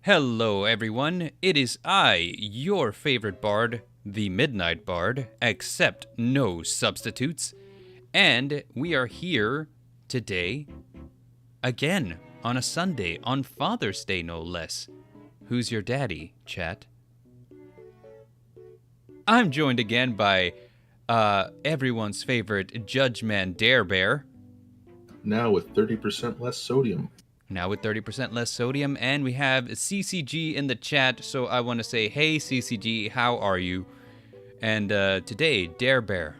Hello, everyone. It is I, your favorite bard, the Midnight Bard, except no substitutes. And we are here today, again, on a Sunday, on Father's Day, no less. Who's your daddy, chat? I'm joined again by everyone's favorite Judge Man Dare Bear. Now with 30% less sodium. Now with 30% less sodium, and we have CCG in the chat, so I want to say, hey CCG, how are you? And today, Dare Bear,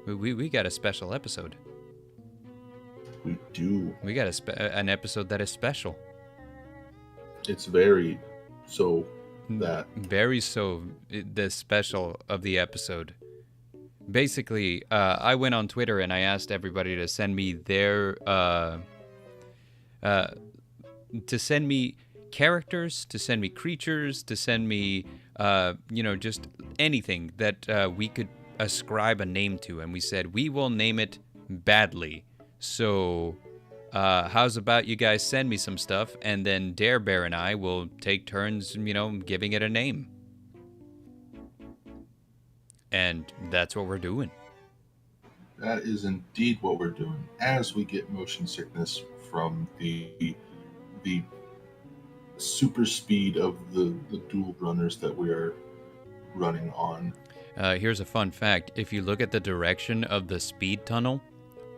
we got a special episode. We do. We got an episode that is special. It's very so that. Very so, the special of the episode. Basically, I went on Twitter and I asked everybody to send me their to send me characters, to send me creatures, to send me, just anything that we could ascribe a name to. And we said, we will name it badly. So, how's about you guys send me some stuff, and then Dare Bear and I will take turns, giving it a name. And that's what we're doing. That is indeed what we're doing. As we get motion sickness from the super speed of the dual runners that we are running on. Here's a fun fact. If you look at the direction of the speed tunnel,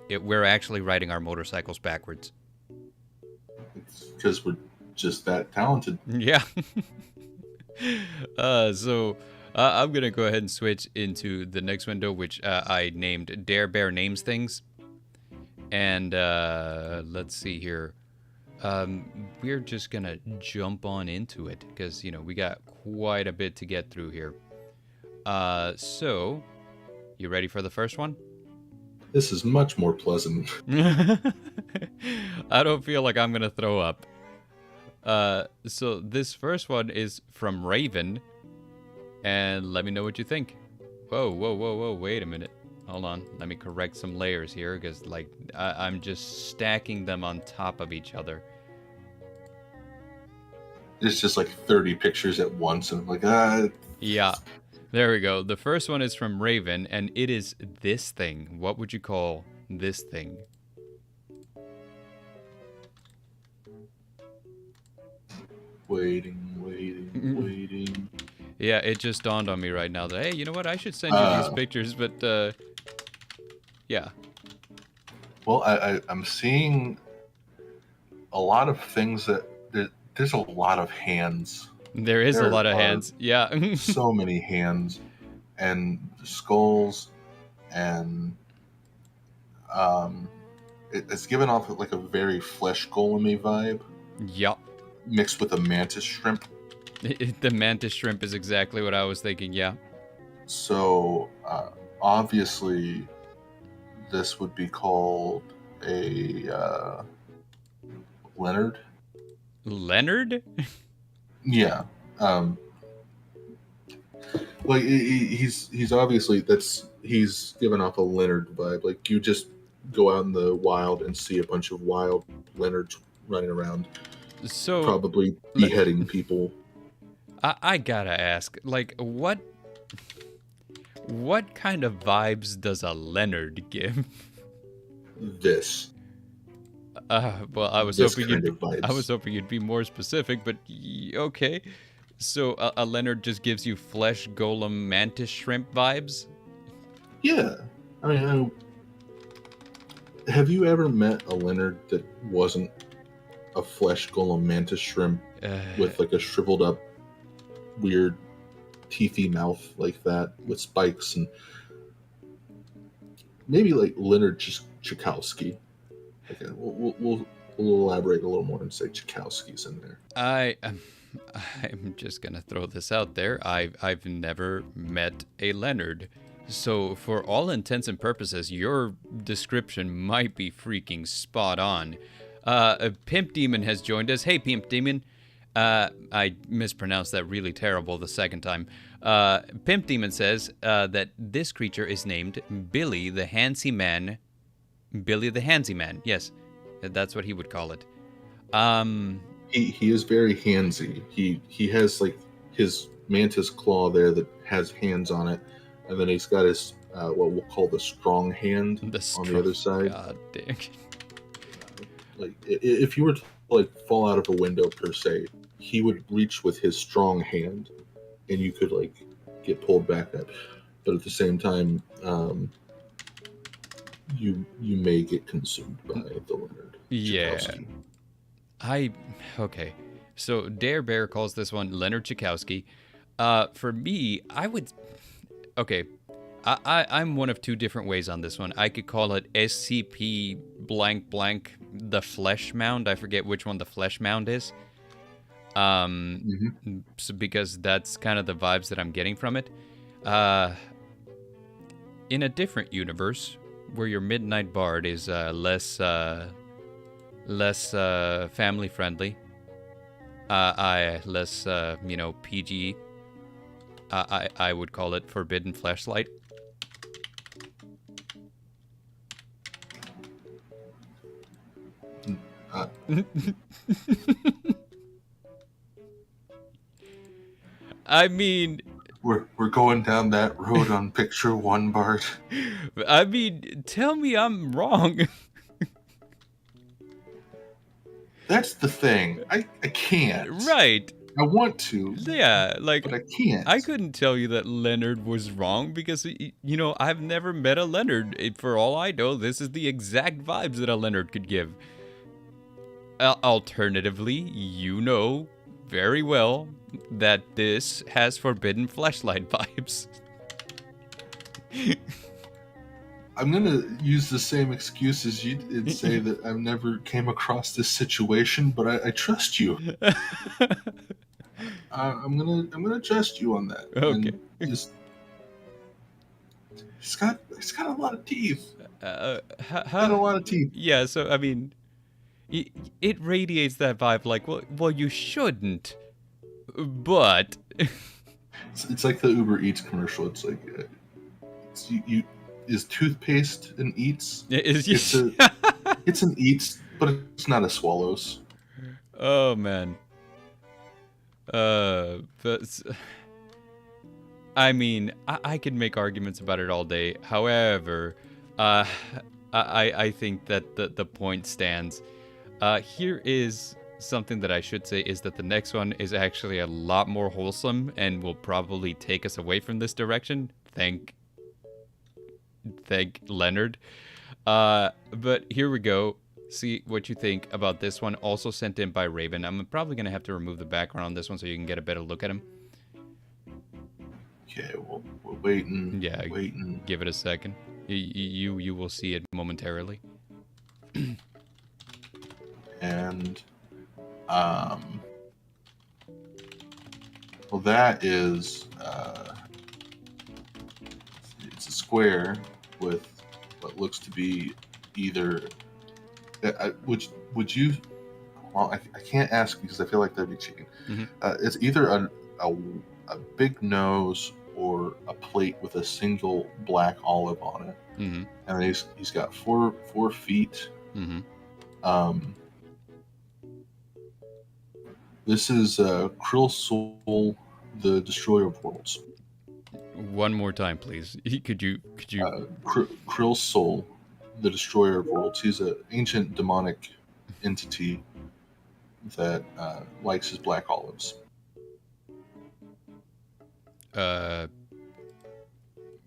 we're actually riding our motorcycles backwards. It's because we're just that talented. Yeah. So I'm going to go ahead and switch into the next window, which I named Dare Bear Names Things. And let's see here. We're just going to jump on into it because, we got quite a bit to get through here. So, you ready for the first one? This is much more pleasant. I don't feel like I'm going to throw up. So this first one is from Raven. And let me know what you think. Whoa, wait a minute. Hold on. Let me correct some layers here because, I'm just stacking them on top of each other. It's just like 30 pictures at once, and I'm like, Yeah. There we go. The first one is from Raven, and it is this thing. What would you call this thing? Waiting. Yeah, it just dawned on me right now that, hey, you know what? I should send you these pictures, but, yeah. Well, I'm seeing a lot of things that there's a lot of hands. There is a lot of hands. Yeah. So many hands and skulls, and it's given off like a very flesh golem-y vibe. Yup. Mixed with a mantis shrimp. The mantis shrimp is exactly what I was thinking, yeah. So, obviously, this would be called a Leonard. Leonard? Yeah. Like he's obviously he's given off a Leonard vibe. Like you just go out in the wild and see a bunch of wild Leonards running around, so probably beheading people. I gotta ask, what kind of vibes does a Leonard give? This. Well, I was hoping you'd be more specific, but okay. So a Leonard just gives you flesh golem mantis shrimp vibes? Yeah. I mean, have you ever met a Leonard that wasn't a flesh golem mantis shrimp with like a shriveled up, weird, teethy mouth like that with spikes, and maybe like Leonard Chikowski? Okay, we'll elaborate a little more and say Chikowski's in there. I'm just gonna throw this out there. I've never met a Leonard, so for all intents and purposes, your description might be freaking spot on. Pimp Demon has joined us. Hey, Pimp Demon. I mispronounced that really terrible the second time. Pimp Demon says that this creature is named Billy the Handsy Man. Billy the Handsy Man. Yes, that's what he would call it. he is very handsy. He has like his mantis claw there that has hands on it, and then he's got his what we'll call the strong hand on the other side. God dang. Like if you were to like fall out of a window per se, he would reach with his strong hand, and you could like get pulled back up. But at the same time, you may get consumed by the Leonard. Yeah. Chakowski. Okay. So Dare Bear calls this one Leonard Chakowski. For me, I would. Okay. I'm one of two different ways on this one. I could call it SCP blank blank the Flesh Mound. I forget which one the Flesh Mound is. So because that's kind of the vibes that I'm getting from it. In a different universe, where your Midnight Bard is less family friendly, less PG. I would call it Forbidden Fleshlight. I mean, we're going down that road on picture one, Bart. I mean, tell me I'm wrong. That's the thing. I can't. Right. I want to. Yeah, like, but I can't. I couldn't tell you that Leonard was wrong because, I've never met a Leonard. For all I know, this is the exact vibes that a Leonard could give. Alternatively, you know very well that this has Forbidden Fleshlight vibes. I'm going to use the same excuse as you and say that I've never came across this situation, but I trust you. I'm gonna trust you on that. Okay. He's got a lot of teeth. Got a lot of teeth. Yeah, so I mean, it radiates that vibe. Like, well, you shouldn't, but it's like the Uber Eats commercial. It's like you is toothpaste an Eats? It's an Eats, but it's not a Swallows. Oh man. But I mean, I can make arguments about it all day. However, I think that the point stands. Here is something that I should say is that the next one is actually a lot more wholesome and will probably take us away from this direction. Thank Leonard. But here we go. See what you think about this one, also sent in by Raven. I'm probably going to have to remove the background on this one so you can get a better look at him. Okay, we're waiting. Yeah, waiting. Give it a second. You will see it momentarily. And, well, that is, it's a square with what looks to be either... Would you? Well, I can't ask because I feel like that'd be cheating. It's either a big nose or a plate with a single black olive on it, and he's got four feet. This is Krill Soul, the Destroyer of Worlds. One more time, please. Could you? Krill Soul, the Destroyer of Worlds. He's an ancient demonic entity that likes his black olives.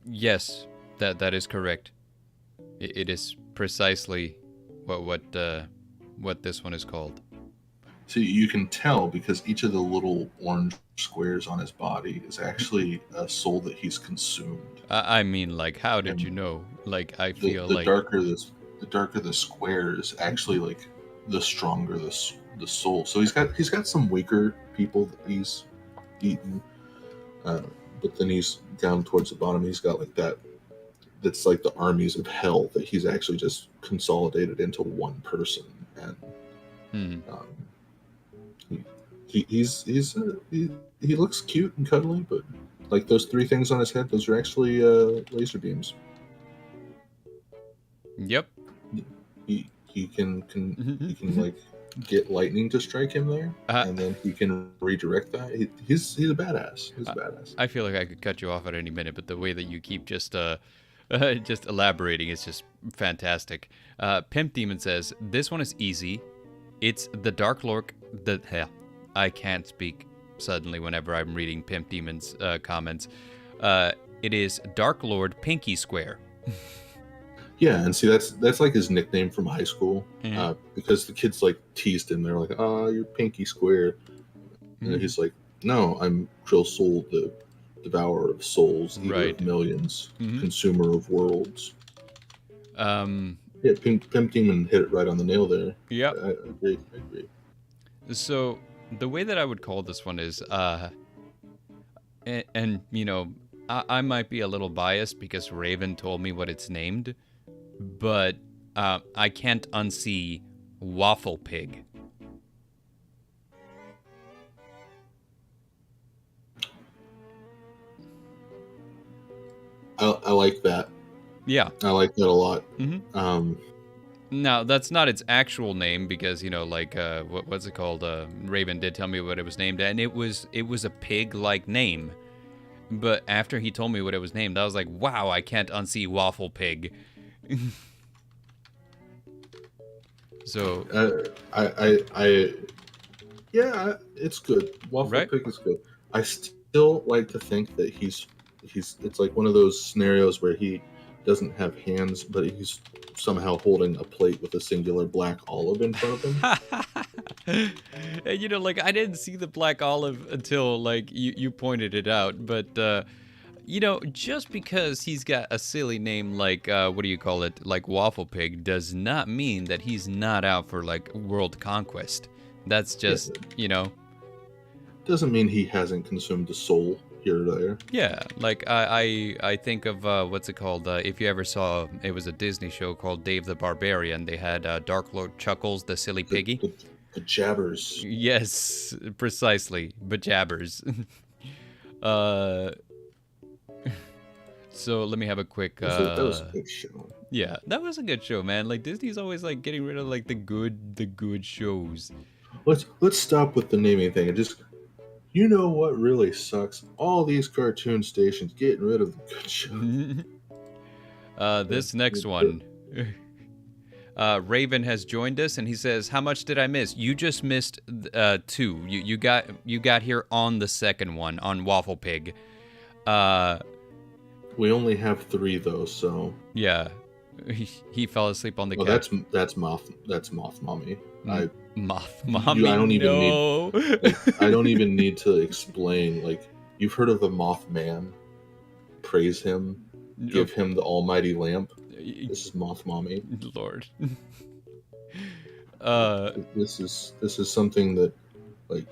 Yes, that is correct. It is precisely what this one is called. So you can tell because each of the little orange squares on his body is actually a soul that he's consumed. I mean, like, how did you know? Like, I feel the like darker the square is actually like the stronger the soul. So he's got some weaker people that he's eaten, but then he's down towards the bottom. He's got like that's like the armies of hell that he's actually just consolidated into one person. And he looks cute and cuddly, but like those three things on his head, those are actually laser beams. Yep. He can like get lightning to strike him there, Uh, and then he can redirect that. He's a badass. He's a badass. I feel like I could cut you off at any minute, but the way that you keep just just elaborating is just fantastic. Pimp Demon says, this one is easy. It's the Dark Lord. I can't speak suddenly whenever I'm reading Pimp Demon's comments. It is Dark Lord Pinky Square. Yeah, and see that's like his nickname from high school, because the kids like teased him. They're like, "Ah, you're Pinky Square," and he's like, "No, I'm Krill Soul, the devourer of souls, eater of millions, consumer of worlds." Yeah, Pimp Demon hit it right on the nail there. Yep. I agree. So the way that I would call this one is, and you know, I might be a little biased because Raven told me what it's named, but I can't unsee Waffle Pig. I like that. Yeah. I like that a lot. Now, that's not its actual name because, you know, like, what's it called? Raven did tell me what it was named, and it was a pig-like name. But after he told me what it was named, I was like, wow, I can't unsee Waffle Pig. So... yeah, it's good. Waffle Pig is good. I still like to think that he's it's like one of those scenarios where he doesn't have hands, but he's somehow holding a plate with a singular black olive in front of him. And, you know, like, I didn't see the black olive until, like, you pointed it out, but, you know, just because he's got a silly name like, what do you call it, like Waffle Pig, does not mean that he's not out for, like, world conquest. That's just, you know... Doesn't mean he hasn't consumed a soul here or there. Yeah, like, I think of, what's it called, if you ever saw, it was a Disney show called Dave the Barbarian. They had Dark Lord Chuckles, the silly piggy. The jabbers. Yes, precisely. Bajabbers. So let me have a quick... that was a good show. Yeah, that was a good show, man. Like, Disney's always, like, getting rid of, like, the good shows. Let's stop with the naming thing and just... You know what really sucks? All these cartoon stations getting rid of the good shows. This next one... Raven has joined us, and he says, "How much did I miss?" You just missed 2. You got here on the second one on Waffle Pig. We only have 3 though, so yeah, he fell asleep on the couch. That's Moth Mommy. Moth Mommy. I don't even need to explain. Like, you've heard of the Mothman? Praise him, give him the almighty lamp. This is Moth Mommy. Lord. This is something that, like,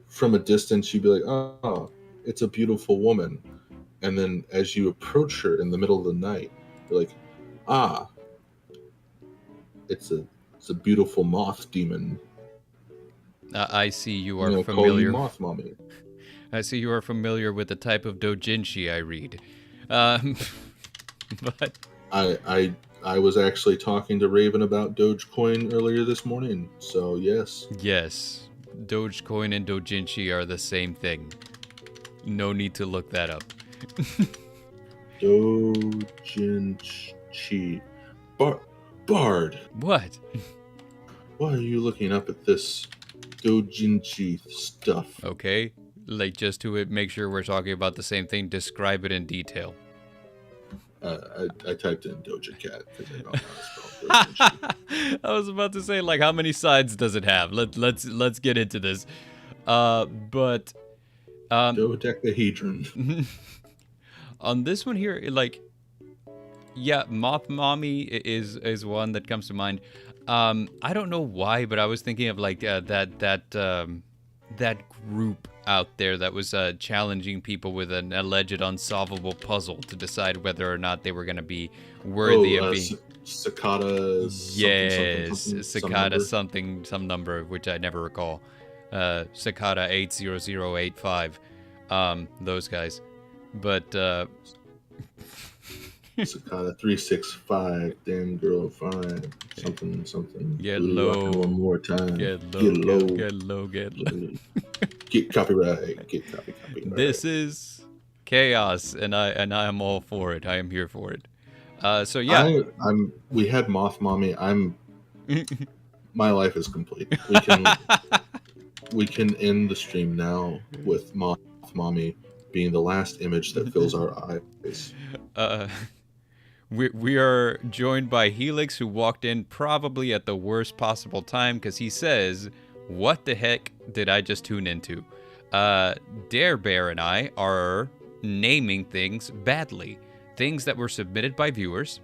from a distance you'd be like, oh, it's a beautiful woman, and then as you approach her in the middle of the night, you're like, ah, it's a beautiful moth demon. I see you are familiar. Moth Mommy. I see you are familiar with the type of doujinshi I read. But I was actually talking to Raven about Dogecoin earlier this morning, so yes. Yes, Dogecoin and doujinshi are the same thing. No need to look that up. Doujinshi. Bard. What? Why are you looking up at this doujinshi stuff? Okay, like, just to make sure we're talking about the same thing, describe it in detail. I typed in Doja Cat because I don't know how to spell doujinshi. I was about to say, like, how many sides does it have? Let's get into this. Dodecahedron. On this one here, like, yeah, Moth Mommy is one that comes to mind. I don't know why, but I was thinking of, like, that group out there that was challenging people with an alleged unsolvable puzzle to decide whether or not they were going to be worthy of being... Cicada... Yes, Cicada some number, which I never recall. Cicada 80085. Those guys. But... Cicada 365, damn girl fine, something something. Get Blue rockin' one low. more time. Get Get low. low. Get low. Get low. Get copyright. Get copyright. This is chaos, and I am all for it. I am here for it. So yeah. We had Moth Mommy. My life is complete. We can end the stream now with Moth Mommy being the last image that fills our eyes. We are joined by Helix, who walked in probably at the worst possible time because he says, "What the heck did I just tune into?" Dare Bear and I are naming things badly, things that were submitted by viewers.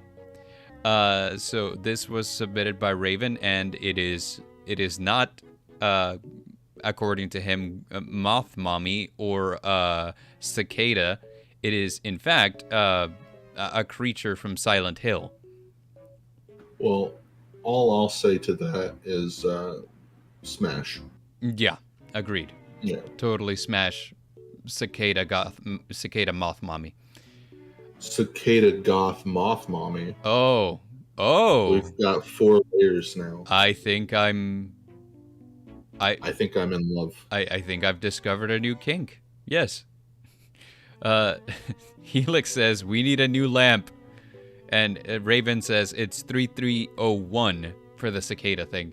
So this was submitted by Raven, and it is not, according to him, Moth Mommy or Cicada. It is, in fact, a creature from Silent Hill. Well, all I'll say to that is smash. Yeah, agreed. Yeah, totally smash Cicada Moth Mommy. Cicada Goth Moth Mommy. Oh. We've got 4 layers now. I think I'm in love. I think I've discovered a new kink. Yes. Helix says we need a new lamp, and Raven says it's 3301 for the cicada thing.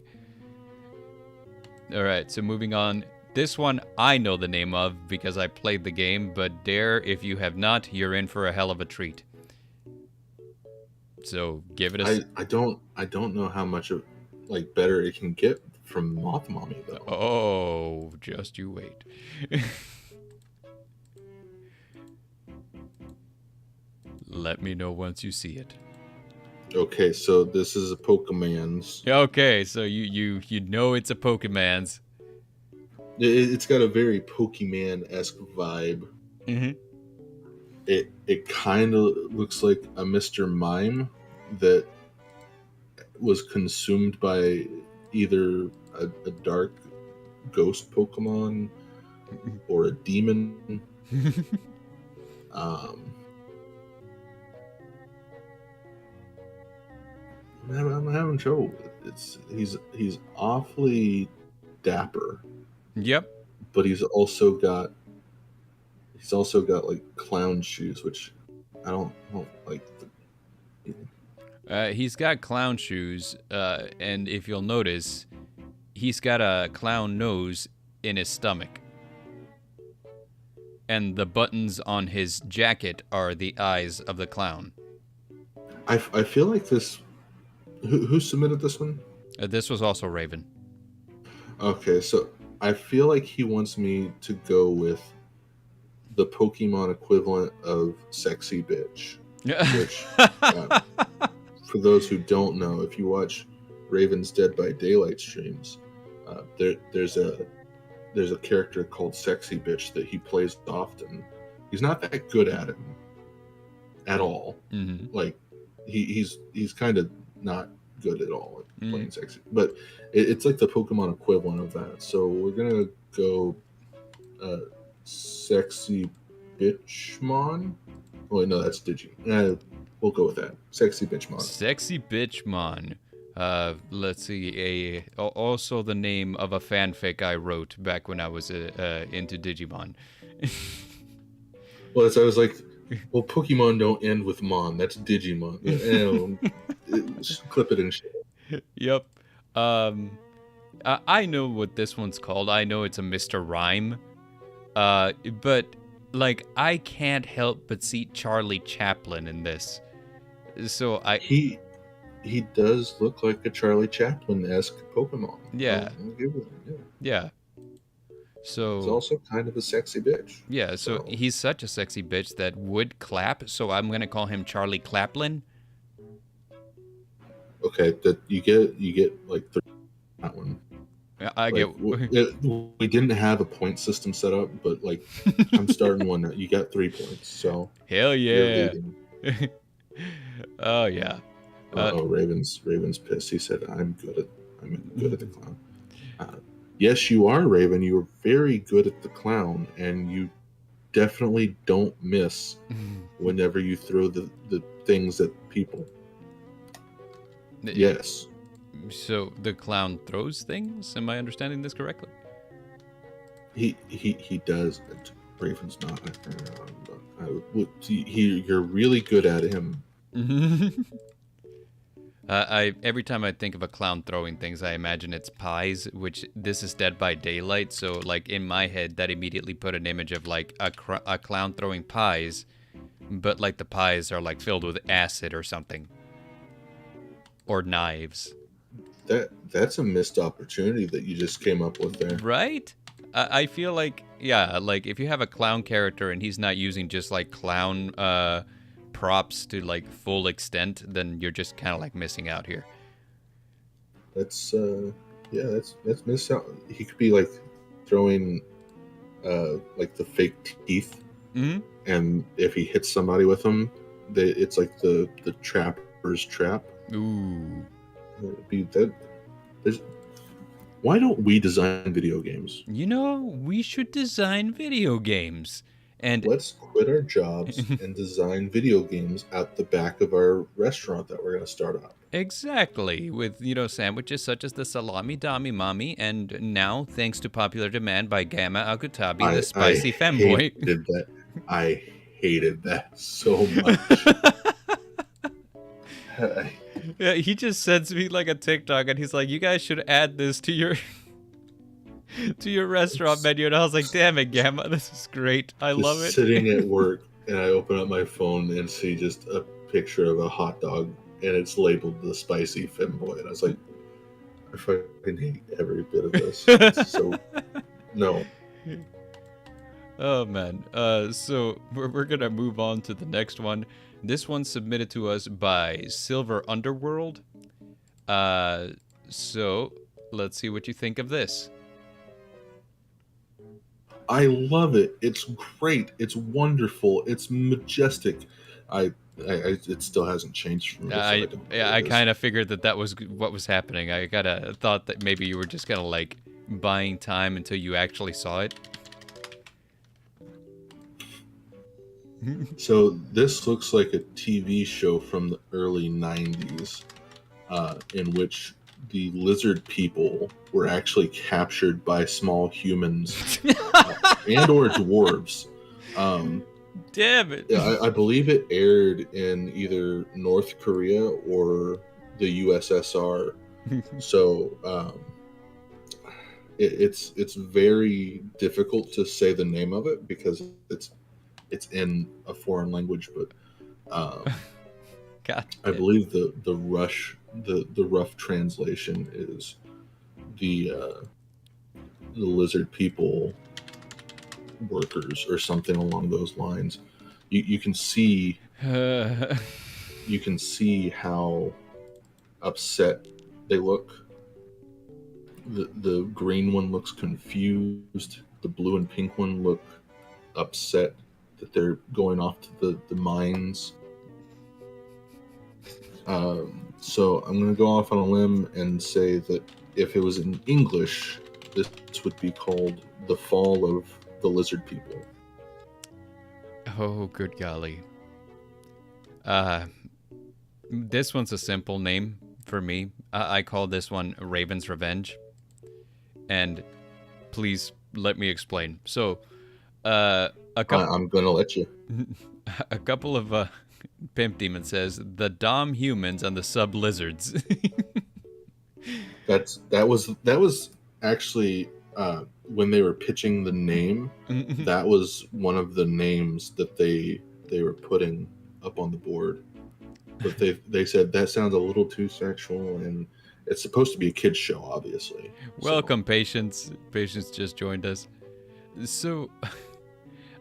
All right, so moving on. This one I know the name of because I played the game, but Dare, if you have not, you're in for a hell of a treat. So give it a. I don't know how much of better it can get from Moth Mommy though. Oh, just you wait. Let me know once you see it. Okay, so this is a Pokemon's. Okay, so you know it's a Pokemon's. It's got a very Pokemon-esque vibe. Mm-hmm. It kind of looks like a Mr. Mime that was consumed by either a dark ghost Pokemon or a demon. I'm having trouble with it. He's awfully dapper. Yep. But he's also got like clown shoes, which I don't like. He's got clown shoes, and if you'll notice, he's got a clown nose in his stomach. And the buttons on his jacket are the eyes of the clown. I feel like this. Who submitted this one? This was also Raven. Okay, so I feel like he wants me to go with the Pokemon equivalent of Sexy Bitch. Which, for those who don't know, if you watch Raven's Dead by Daylight streams, there's a character called Sexy Bitch that he plays often. He's not that good at it at all. Mm-hmm. Like he's kind of not good at all at playing sexy, but it's like the Pokemon equivalent of that. So we're gonna go Sexy Bitchmon. Oh wait, no, that's Digi. We'll go with that. Sexy Bitchmon. Sexy Bitchmon. Let's see. Also the name of a fanfic I wrote back when I was into Digimon. Well, I was like, well, Pokemon don't end with Mon. That's Digimon. Clip it and shit. Yep. I know what this one's called. I know it's a Mr. Rhyme. But I can't help but see Charlie Chaplin in this. So he does look like a Charlie Chaplin-esque Pokemon. Yeah. I'll give it, yeah. So he's also kind of a sexy bitch. Yeah, so he's such a sexy bitch that would clap, so I'm gonna call him Charlie Claplin. Okay, that you get like 3 that one. I get. We didn't have a point system set up, but I'm starting one. You got 3 points, so hell yeah. Oh yeah. Raven's pissed. He said, I'm good at the clown. Yes, you are, Raven. You are very good at the clown, and you definitely don't miss whenever you throw the things at people. Yes. So the clown throws things? Am I understanding this correctly? He does. Raven's not. You're really good at him. Every time I think of a clown throwing things, I imagine it's pies, which this is Dead by Daylight. So, like, in my head, that immediately put an image of, like, a clown throwing pies, but, like, the pies are, like, filled with acid or something. Or knives. That's a missed opportunity that you just came up with there. Right? I feel like, yeah, like, if you have a clown character and he's not using just, like, clown, props to like full extent, then you're just kind of like missing out here. That's miss out. He could be like throwing like the fake teeth, and if he hits somebody with them, it's like the trapper's trap. Ooh, it'd be that. Why don't we design video games? You know, we should design video games. And let's quit our jobs and design video games at the back of our restaurant that we're going to start up. Exactly, with, you know, sandwiches such as the Salami Dami Mami, and now, thanks to popular demand by Gamma Akutabi, the spicy femboy. I hated that so much. Yeah, he just sends me like a TikTok, and he's like, "You guys should add this to your." To your restaurant menu, and I was like, damn it, Gamma, this is great. I love it. Sitting at work, and I open up my phone and see just a picture of a hot dog, and it's labeled the spicy femboy, and I was like, I fucking hate every bit of this. So, no. Oh, man. So we're going to move on to the next one. This one's submitted to us by Silver Underworld. So let's see what you think of this. I love it. It's great. It's wonderful. It's majestic. It still hasn't changed from this. I kind of figured that was what was happening. I thought that maybe you were just kind of like buying time until you actually saw it. So this looks like a TV show from the early 90s, in which the lizard people were actually captured by small humans and or dwarves. Damn it. I believe it aired in either North Korea or the USSR. So it's very difficult to say the name of it because it's in a foreign language, but I believe the rough translation is the lizard people workers or something along those lines. You can see how upset they look. The green one looks confused. The blue and pink one look upset that they're going off to the mines. So I'm going to go off on a limb and say that if it was in English, this would be called The Fall of the Lizard People. Oh, good golly. This one's a simple name for me. I call this one Raven's Revenge. And please let me explain. So, I'm going to let you. A couple of... Pimp Demon says the Dom humans and the sub lizards. that was actually when they were pitching the name. That was one of the names that they were putting up on the board. But they said that sounds a little too sexual, and it's supposed to be a kids show, obviously. Welcome, Patience. Patience just joined us. So.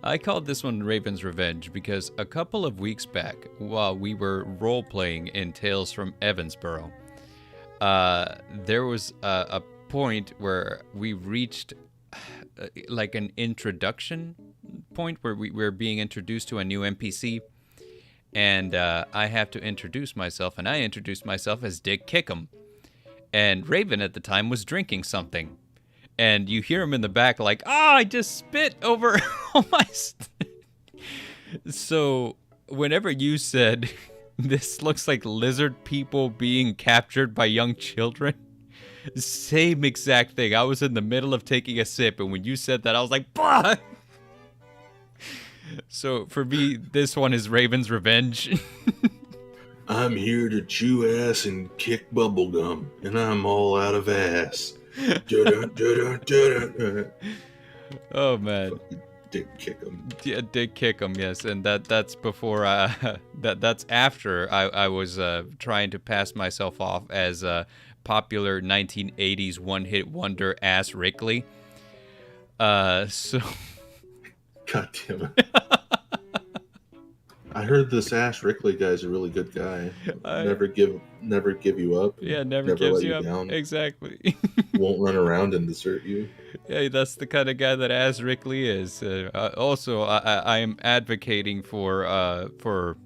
I called this one Raven's Revenge because a couple of weeks back, while we were role-playing in Tales from Evansboro, there was a point where we reached like an introduction point where we were being introduced to a new NPC, and I have to introduce myself, and I introduced myself as Dick Kickham, and Raven at the time was drinking something. and you hear him in the back like, I just spit over all my So whenever you said, this looks like lizard people being captured by young children, same exact thing. I was in the middle of taking a sip, and when you said that, I was like, bah! So for me, this one is Raven's Revenge. I'm here to chew ass and kick bubblegum, and I'm all out of ass. Oh, man. Dick kick him. Yeah, Dick kick him, yes. And that's before, that's after I was trying to pass myself off as a popular 1980s one-hit wonder ass Wrigley. So... God damn it. I heard this Ash Rickley guy's a really good guy. Never give you up. Yeah, never gives let you up. down. Exactly. Won't run around and desert you. Yeah, that's the kind of guy that Ash Rickley is. Also, I am advocating for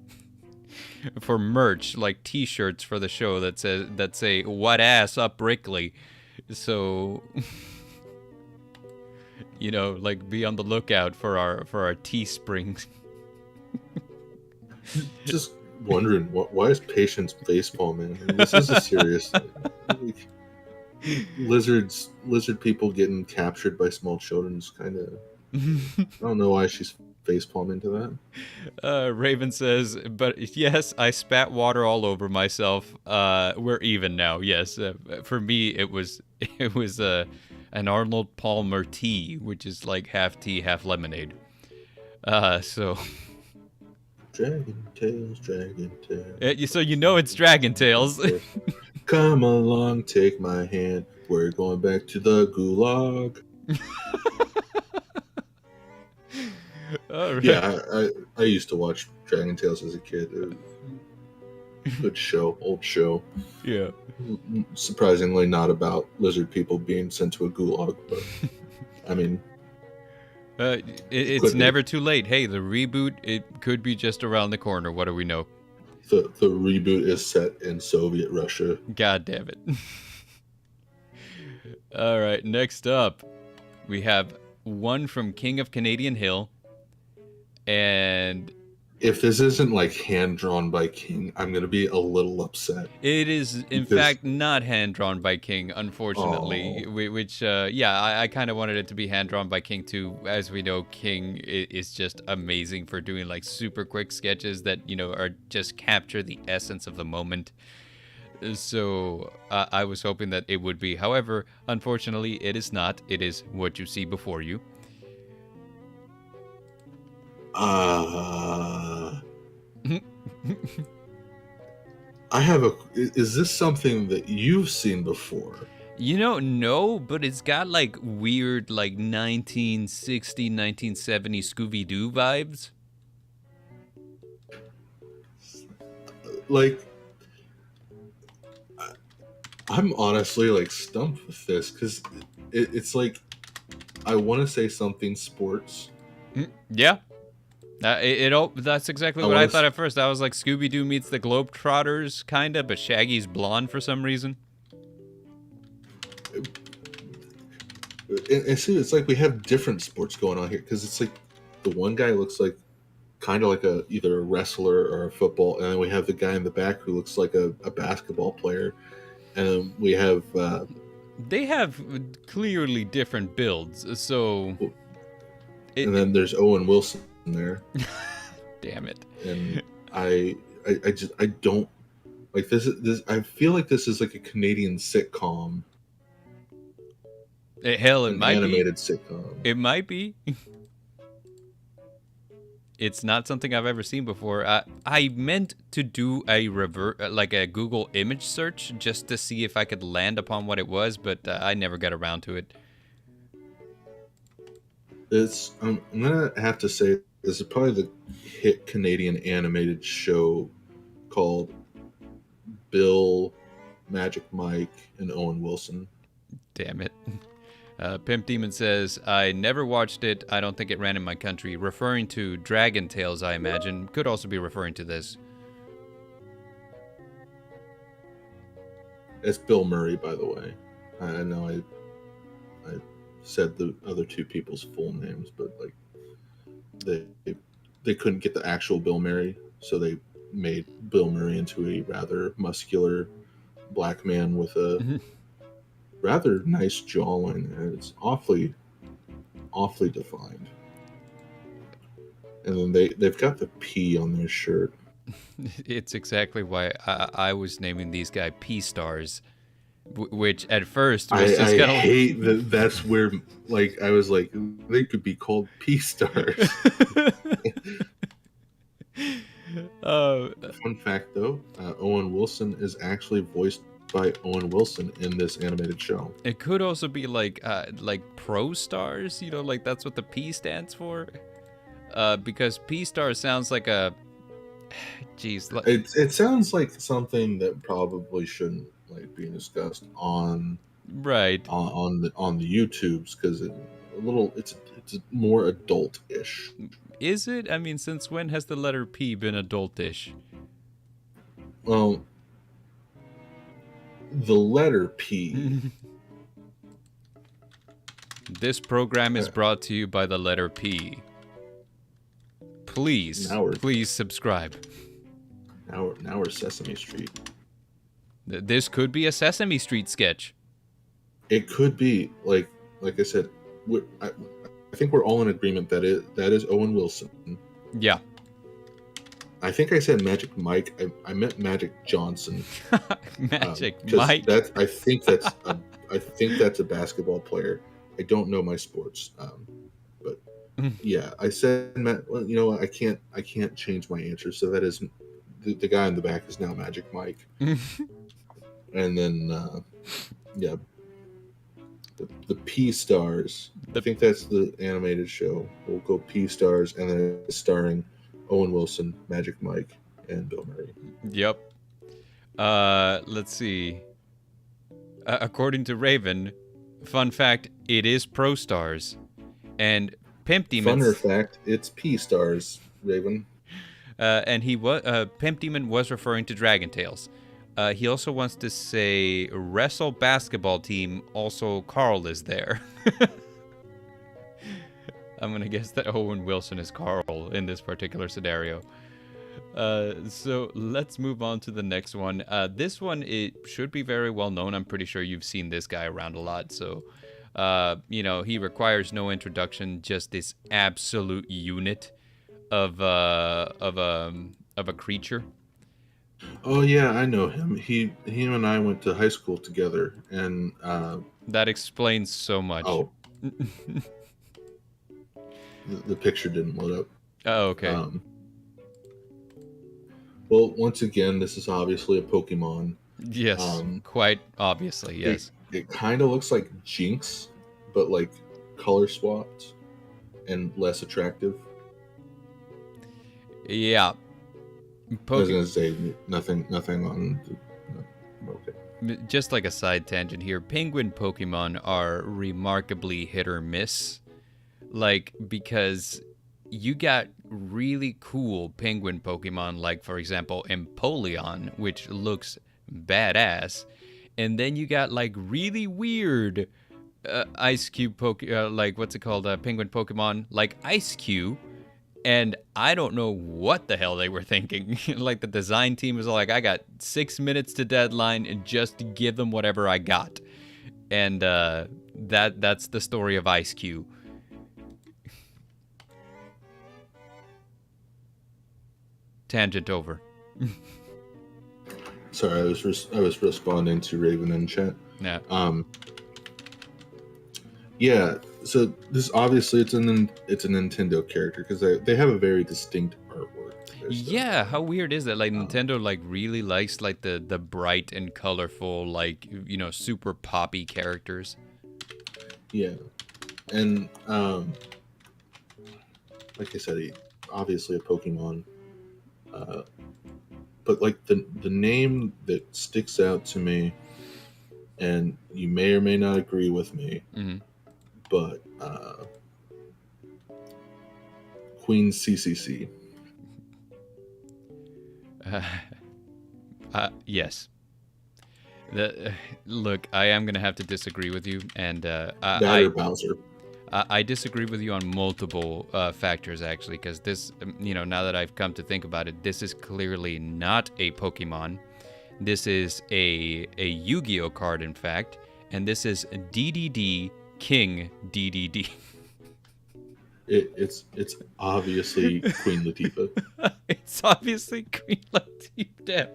merch, like T-shirts for the show that say "What ass up Rickley," so. You know, like, be on the lookout for our Teesprings. Just wondering, why is Patience facepalming? I mean, this is a serious thing. Lizard people getting captured by small children is kind of... I don't know why she's facepalming to that. Raven says, but yes, I spat water all over myself. We're even now, yes. For me, it was an Arnold Palmer tea, which is like half tea, half lemonade. So... Dragon Tales. So you know it's Dragon Tales. Come along, take my hand. We're going back to the gulag. Right. Yeah, I used to watch Dragon Tales as a kid. Good show, old show. Yeah. Surprisingly not about lizard people being sent to a gulag, but I mean... it's never too late. Hey, the reboot, it could be just around the corner. What do we know? The reboot is set in Soviet Russia. God damn it. All right, next up, we have one from King of Canadian Hill. And... if this isn't like hand-drawn by King, I'm going to be a little upset. It is, in fact, not hand-drawn by King, unfortunately. Which, I kind of wanted it to be hand-drawn by King, too. As we know, King is just amazing for doing, like, super quick sketches that, you know, are just capture the essence of the moment. So, I was hoping that it would be. However, unfortunately, it is not. It is What You See Before You. I have is this something that you've seen before? You know, no, but it's got like weird, like 1960, 1970 Scooby-Doo vibes. Like, I'm honestly like stumped with this because it's like, I want to say something sports. Yeah. That's exactly what I thought at first. I was like, Scooby-Doo meets the Globetrotters, kind of, but Shaggy's blonde for some reason. And see, it's like we have different sports going on here because it's like the one guy looks like kind of like either a wrestler or a football, and then we have the guy in the back who looks like a basketball player, and then we have... they have clearly different builds, so... and then there's Owen Wilson there. Damn it. And I don't like this. I feel like this is like a Canadian sitcom. Hell, it might be. Animated sitcom. It might be. It's not something I've ever seen before. I meant to do a like a Google image search just to see if I could land upon what it was, but I never got around to it. I'm gonna have to say this is probably the hit Canadian animated show called Bill, Magic Mike, and Owen Wilson. Damn it. Pimp Demon says, I never watched it. I don't think it ran in my country. Referring to Dragon Tales, I imagine. Could also be referring to this. It's Bill Murray, by the way. I know said the other two people's full names, but like they they couldn't get the actual Bill Murray, so they made Bill Murray into a rather muscular black man with a rather nice jawline, and it's awfully defined. And then they've got the P on their shirt. It's exactly why I was naming these guys P stars, which at first was just kind of hate that. That's where like I was like they could be called P stars. Fun fact though, Owen Wilson is actually voiced by Owen Wilson in this animated show. It could also be like pro stars, like that's what the P stands for. Because P star sounds like a, geez, it sounds like something that probably shouldn't like be discussed on on the YouTubes, because it's more adult-ish. Is it? I mean, since when has the letter P been adult-ish? Well, the letter P. This program is brought to you by the letter P. Please subscribe. Now we're Sesame Street. This could be a Sesame Street sketch. It could be. Like I said, I think we're all in agreement that is Owen Wilson. Yeah. I think I said Magic Mike. I meant Magic Johnson. Magic Mike. I think that's a basketball player. I don't know my sports, but yeah, I said. Well, you know what? I can't change my answer. So that is the guy in the back is now Magic Mike. And then yeah, the P stars. I think that's the animated show. We'll go P stars, and then it's starring Owen Wilson, Magic Mike, and Bill Murray. Yep. Let's see. According to Raven, fun fact, it is Pro Stars. And Pimp Demon. Funner fact, it's P Stars, Raven. And Pimp Demon was referring to Dragon Tales. He also wants to say Wrestle Basketball Team, also Carl is there. I'm going to guess that Owen Wilson is Carl in this particular scenario. So let's move on to the next one. This one, it should be very well known. I'm pretty sure you've seen this guy around a lot. So, he requires no introduction, just this absolute unit of a creature. Oh yeah, I know him. He and I went to high school together, and that explains so much. Oh. The picture didn't load up. Oh, okay. Well, once again, this is obviously a Pokemon. Yes, quite obviously, yes. It kind of looks like Jinx, but like color swapped and less attractive. Yeah. I was going to say nothing on... Okay. Just like a side tangent here, penguin Pokemon are remarkably hit or miss. Like, because you got really cool penguin Pokemon, like, for example, Empoleon, which looks badass. And then you got, like, really weird Ice Cube penguin Pokemon, like Ice Cube. And I don't know what the hell they were thinking. Like, the design team was like, I got 6 minutes to deadline and just give them whatever I got. And that's the story of Ice Cube. Tangent over. Sorry, I was responding to Raven in chat. Yeah. Yeah. So this obviously it's a Nintendo character, because they have a very distinct artwork. Yeah. How weird is that? Like Nintendo really likes like the bright and colorful, like, super poppy characters. Yeah. And like I said, obviously a Pokemon. But like the name that sticks out to me, and you may or may not agree with me, but Queen CCC. Yes. Look, I am gonna have to disagree with you, and That or Bowser. I disagree with you on multiple factors, actually, because this, now that I've come to think about it, this is clearly not a Pokemon. This is a Yu-Gi-Oh card, in fact, and this is DDD King DDD. It's obviously Queen Latifah. It's obviously Queen Latifah.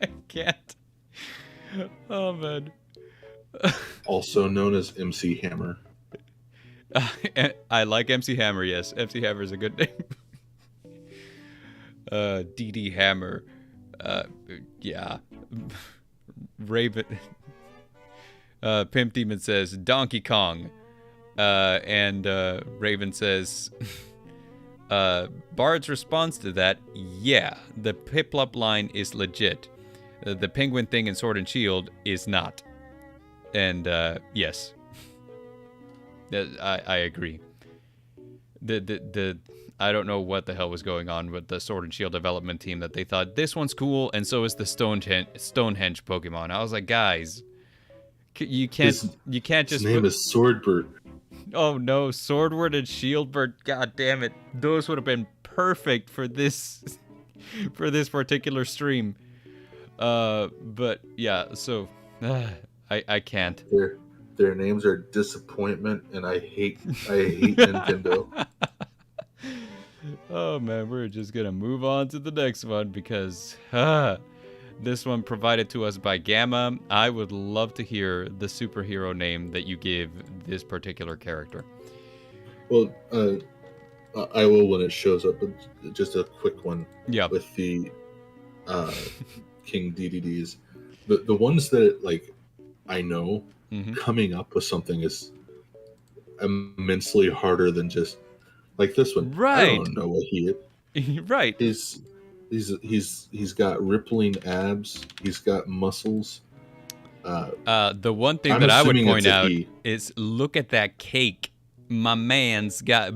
I can't. Oh, man. Also known as MC Hammer. I like MC Hammer, yes. MC Hammer is a good name. DD Hammer. Yeah. Raven. Pimp Demon says Donkey Kong. And Raven says... Bard's response to that, yeah, the Piplup line is legit. The penguin thing in Sword and Shield is not. And, yes. I agree. I don't know what the hell was going on with the Sword and Shield development team that they thought, this one's cool, and so is the Stonehenge Pokemon. I was like, guys, you can't just... His name is Swordbird. Oh no, Swordward and Shieldbird, god damn it. Those would have been perfect for this particular stream. But yeah, so I can't. Their names are disappointment, and I hate Nintendo. Oh man, we're just gonna move on to the next one because this one provided to us by Gamma. I would love to hear the superhero name that you give this particular character. Well, I will when it shows up, but just a quick one. Yeah. With the King DDDs. The ones that, like, I know, coming up with something is immensely harder than just, like, this one. Right. I don't know what he is. Right. He's got rippling abs. He's got muscles. The one thing that I would point out is look at that cake. My man's got.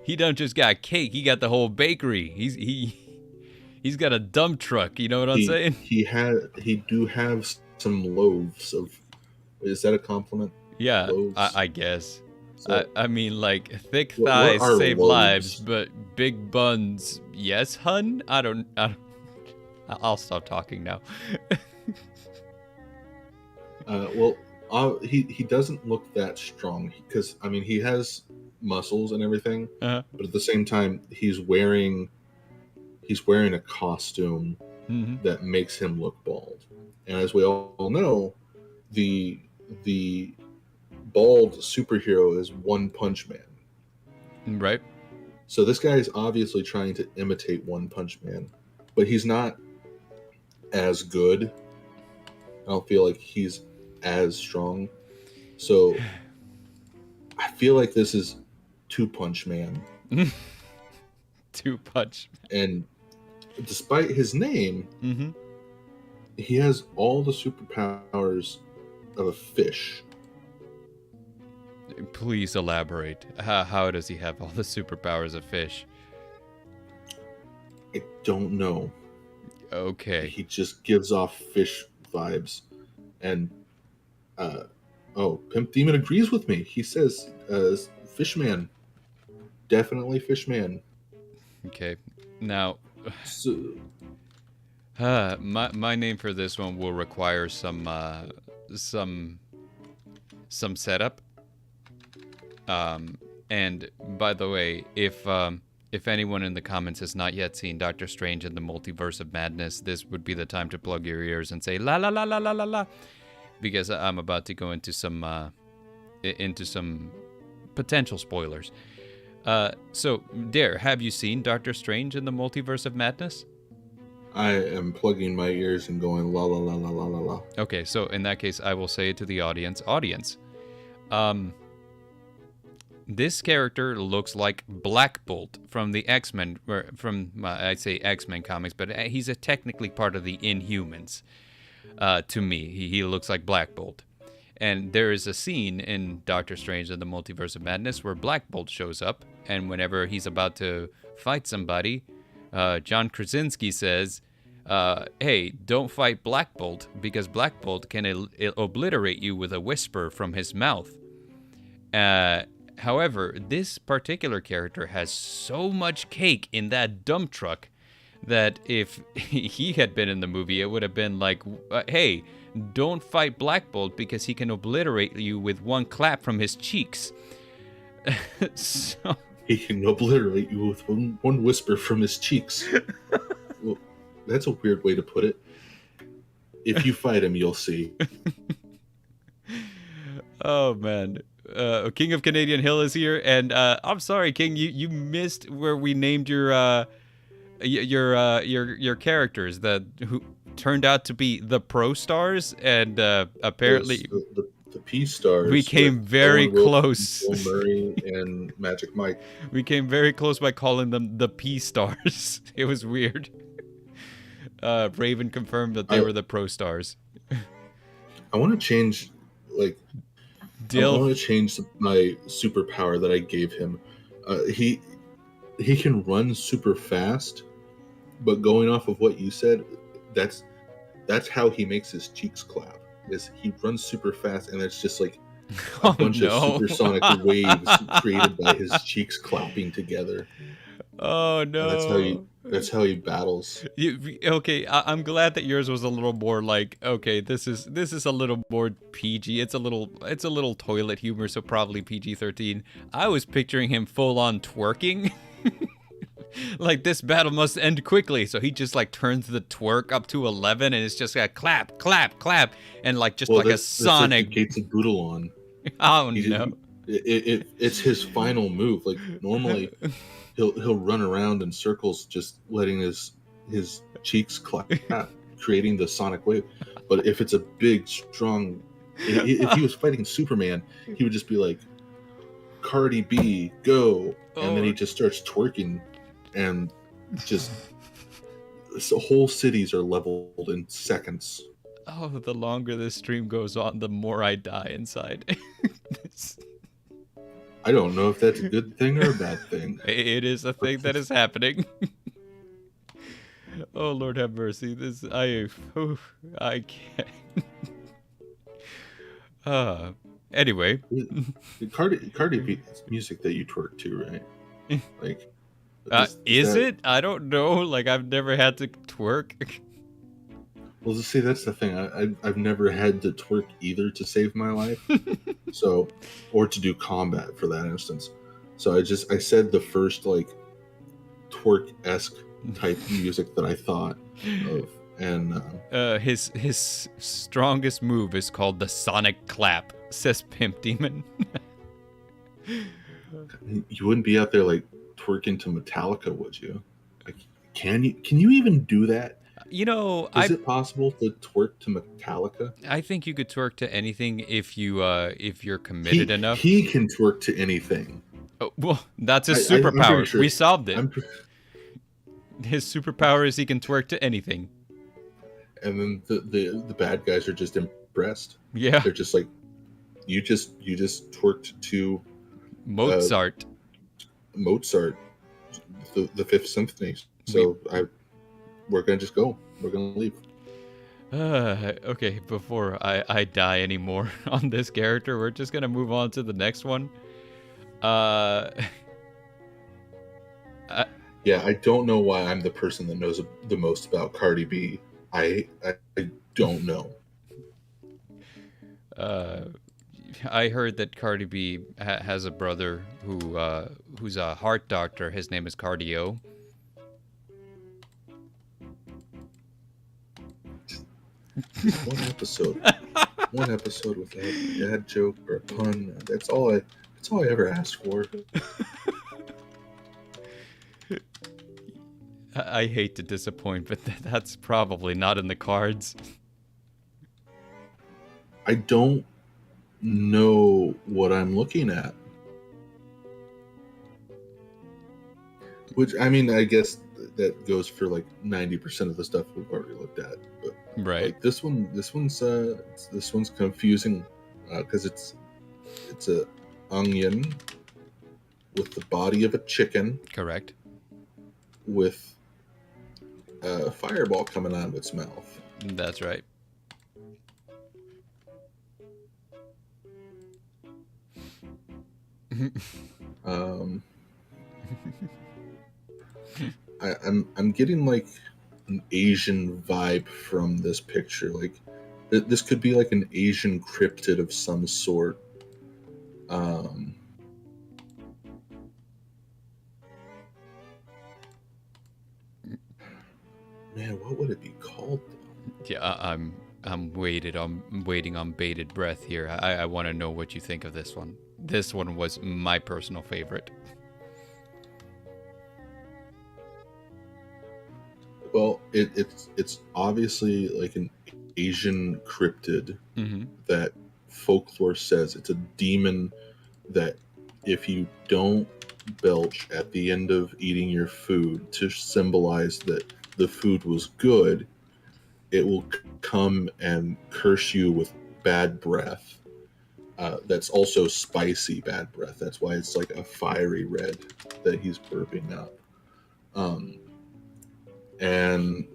He don't just got cake. He got the whole bakery. He's got a dump truck. You know what I'm saying? He do have some loaves of. Is that a compliment? Yeah, loaves? I guess. So, I mean, like, thick thighs save lives, but big buns, yes, hun? I'll stop talking now. He doesn't look that strong because, I mean, he has muscles and everything, but at the same time, he's wearing a costume that makes him look bald. And as we all know, the bald superhero is One Punch Man. Right. So this guy is obviously trying to imitate One Punch Man, but he's not as good. I don't feel like he's as strong. So I feel like this is Two Punch Man. Two Punch Man. And despite his name, he has all the superpowers of a fish. Please elaborate. How does he have all the superpowers of fish? I don't know. Okay. He just gives off fish vibes. And, Pimp Demon agrees with me. He says, Fishman. Definitely Fishman. Okay. Now, my name for this one will require some setup. And by the way, if anyone in the comments has not yet seen Doctor Strange in the Multiverse of Madness, this would be the time to plug your ears and say la la la la la la la, because I'm about to go into some potential spoilers. So, Dare, have you seen Doctor Strange in the Multiverse of Madness? I am plugging my ears and going la la la la la la la. Okay, so in that case, I will say it to the audience. This character looks like Black Bolt from the X-Men, I'd say X-Men comics, but he's technically part of the Inhumans. To me, he looks like Black Bolt. And there is a scene in Doctor Strange and the Multiverse of Madness where Black Bolt shows up, and whenever he's about to fight somebody, John Krasinski says, hey, don't fight Black Bolt, because Black Bolt can obliterate you with a whisper from his mouth. However, this particular character has so much cake in that dump truck that if he had been in the movie, it would have been like, hey, don't fight Black Bolt because he can obliterate you with one clap from his cheeks. So... He can obliterate you with one whisper from his cheeks. Well, that's a weird way to put it. If you fight him, you'll see. Oh, man. King of Canadian Hill is here, and I'm sorry, King, you missed where we named your characters who turned out to be the Pro Stars, and apparently the P Stars. We came very close. Bill Murray and Magic Mike. We came very close by calling them the P Stars. It was weird. Raven confirmed that they were the Pro Stars. I want to change, I want to change my superpower that I gave him. He can run super fast, but going off of what you said, that's how he makes his cheeks clap. Is he runs super fast, and it's just like a bunch of supersonic waves created by his cheeks clapping together. Oh no! And that's how he battles. Okay, I'm glad that yours was a little more like, okay, this is a little more PG. It's a little toilet humor, so probably PG-13. I was picturing him full on twerking. Like, this battle must end quickly, so he just like turns the twerk up to 11, and it's just like clap, clap, clap, and like just a sonic. That's Gates of Boodalon. Oh no! It's his final move. Like normally, he'll run around in circles, just letting his cheeks clap, creating the sonic wave. But if it's a big, strong, if he was fighting Superman, he would just be like, "Cardi B, go!" And then he just starts twerking. And just whole cities are leveled in seconds. Oh, the longer this stream goes on, the more I die inside. I don't know if that's a good thing or a bad thing. It is a thing that is happening. Oh, Lord have mercy. I can't. Anyway. Cardi B is music that you twerk to, right? Like... Is it? I don't know. Like, I've never had to twerk. Well, see, that's the thing. I've never had to twerk either to save my life, or to do combat for that instance. So I said the first like twerk-esque type music that I thought of, and his strongest move is called the Sonic Clap, says Pimp Demon. You wouldn't be out there like twerking to Metallica, would you? Like, can you even do that? You know, is it possible to twerk to Metallica? I think you could twerk to anything if you're committed enough. He can twerk to anything. Oh, well, that's his superpower. Sure. We solved it. His superpower is he can twerk to anything. And then the bad guys are just impressed. Yeah, they're just like, you just twerked to Mozart. The Fifth Symphony. So we're gonna just go. We're gonna leave. Okay, before I die anymore on this character, we're just gonna move on to the next one. Yeah, I don't know why I'm the person that knows the most about Cardi B. I don't know. I heard that Cardi B has a brother who's a heart doctor. His name is Cardio. One episode with a dad joke or a pun. That's all I ever asked for. I hate to disappoint, but that's probably not in the cards. I don't know what I'm looking at. Which, I mean, I guess that goes for like 90% of the stuff we've already looked at. But right, like this one's confusing because it's a onion with the body of a chicken. Correct. With a fireball coming out of its mouth. That's right. I'm getting like an Asian vibe from this picture. Like this could be like an Asian cryptid of some sort. Man, what would it be called though? Yeah, I'm waiting on bated breath here. I want to know what you think of this one. This one was my personal favorite. Well, it's obviously like an Asian cryptid that folklore says it's a demon that if you don't belch at the end of eating your food to symbolize that the food was good, it will come and curse you with bad breath. That's also spicy bad breath. That's why it's like a fiery red that he's burping up. And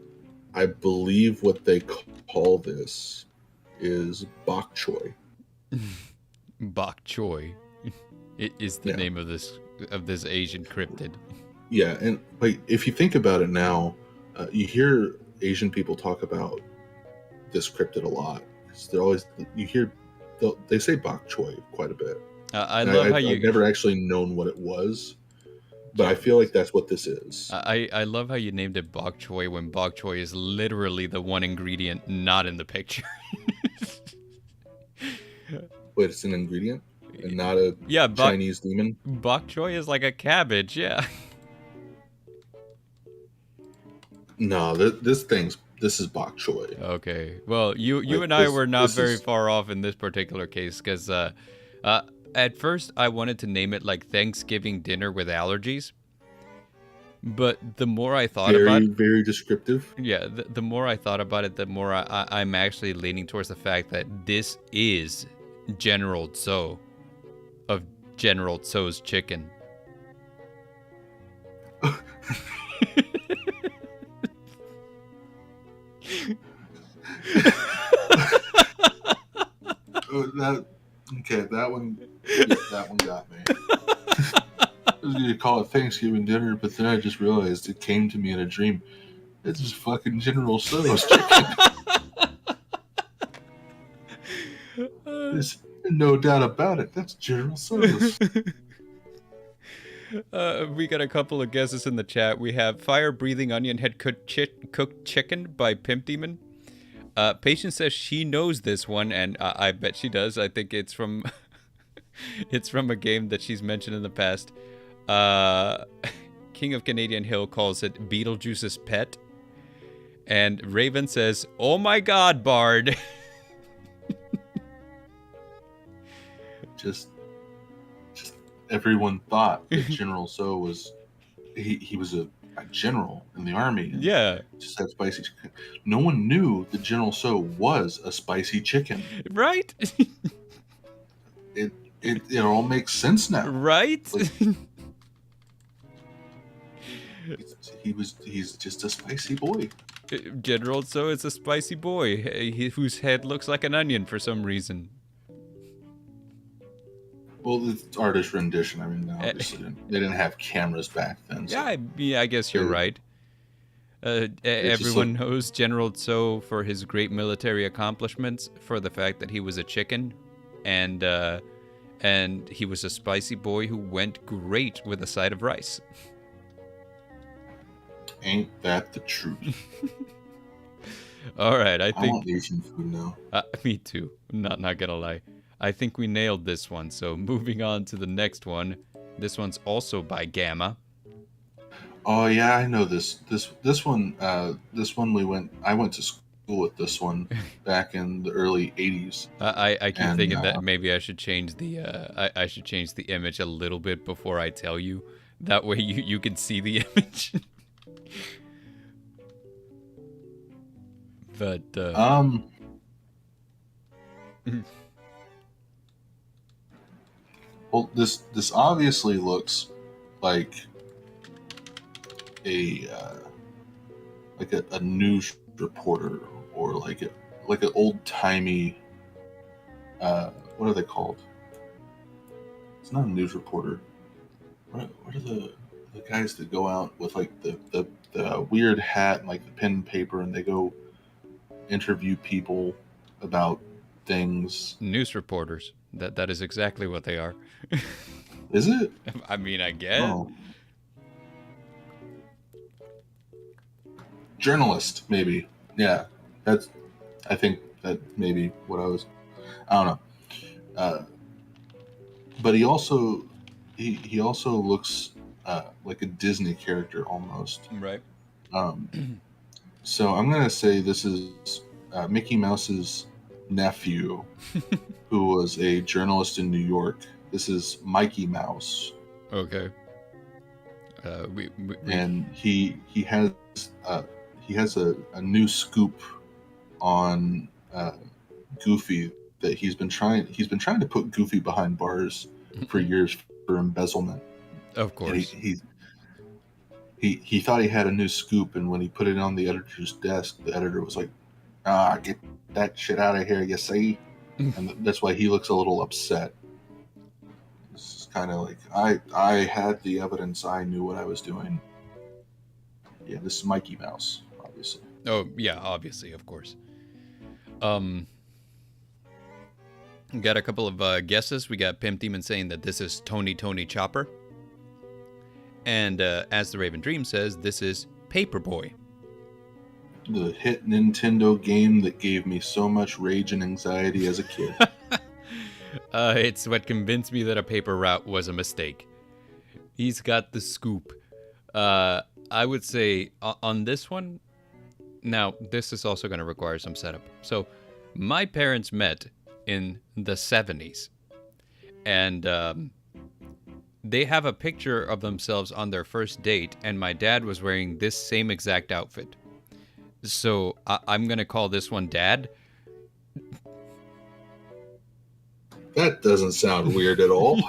I believe what they call this is bok choy. Bok choy. It is the name of this Asian cryptid. Yeah, and like if you think about it now, you hear Asian people talk about this cryptid a lot. They're always they say bok choy quite a bit. I love how I've never actually known what it was, but I feel like that's what this is. I love how you named it bok choy when bok choy is literally the one ingredient not in the picture. Wait, it's an ingredient and not a Chinese demon? Bok choy is like a cabbage, yeah. No, this is bok choy. Okay. Well, you and I were not very far off in this particular case because at first I wanted to name it like Thanksgiving dinner with allergies. But the more I thought about it... Very descriptive. Yeah, the more I thought about it, the more I'm actually leaning towards the fact that this is General Tso of General Tso's chicken. That one got me. I was going to call it Thanksgiving dinner, but then I just realized it came to me in a dream. It's just fucking General Tso's chicken. There's no doubt about it. That's General Tso's. We got a couple of guesses in the chat. We have Fire-Breathing Onion Head Cooked Chicken by Pimp Demon. Patience says she knows this one, and I bet she does. I think it's from it's from a game that she's mentioned in the past. King of Canadian Hill calls it Beetlejuice's pet. And Raven says, "Oh my God, Bard." just everyone thought that General Tso was he was a general in the army. And just had spicy chicken. No one knew that General Tso was a spicy chicken. Right? It all makes sense now. Right? Like, he's just a spicy boy. General Tso is a spicy boy whose head looks like an onion for some reason. Well, it's artist rendition. I mean, obviously, they didn't have cameras back then. So I guess you're right. Everyone knows General Tso for his great military accomplishments, for the fact that he was a chicken, and he was a spicy boy who went great with a side of rice. Ain't that the truth? All right, I think... I want Asian food now. Me too. Not gonna lie. I think we nailed this one. So moving on to the next one. This one's also by Gamma. Oh yeah, I know this one. I went to school with this one back in the early '80s. I keep thinking that maybe I should change the I should change the image a little bit before I tell you. That way you can see the image. But Well, this obviously looks like a a news reporter, or like an old timey. What are they called? It's not a news reporter. What are the guys that go out with like the weird hat and like the pen and paper, and they go interview people about things? News reporters. That is exactly what they are. Is it? I mean, I guess. Oh. Journalist, maybe. Yeah, I think that maybe what I was. I don't know. But he also looks like a Disney character almost. Right. So I'm gonna say this is Mickey Mouse's nephew, who was a journalist in New York. This is Mikey Mouse. Okay. And he has a new scoop on Goofy that he's been trying to put Goofy behind bars for years for embezzlement. Of course. And he thought he had a new scoop, and when he put it on the editor's desk, the editor was like, get that shit out of here, you see? And that's why he looks a little upset. It's kind of like, I had the evidence, I knew what I was doing. Yeah, this is Mikey Mouse, obviously. Oh, yeah, obviously, of course. Got a couple of guesses. We got Pimp Demon saying that this is Tony Chopper. And as the Raven Dream says, this is Paperboy. The hit Nintendo game that gave me so much rage and anxiety as a kid. It's what convinced me that a paper route was a mistake. He's got the scoop. I would say on this one, now this is also going to require some setup. So my parents met in the 70s. And they have a picture of themselves on their first date, and my dad was wearing this same exact outfit. So I'm going to call this one Dad. That doesn't sound weird at all.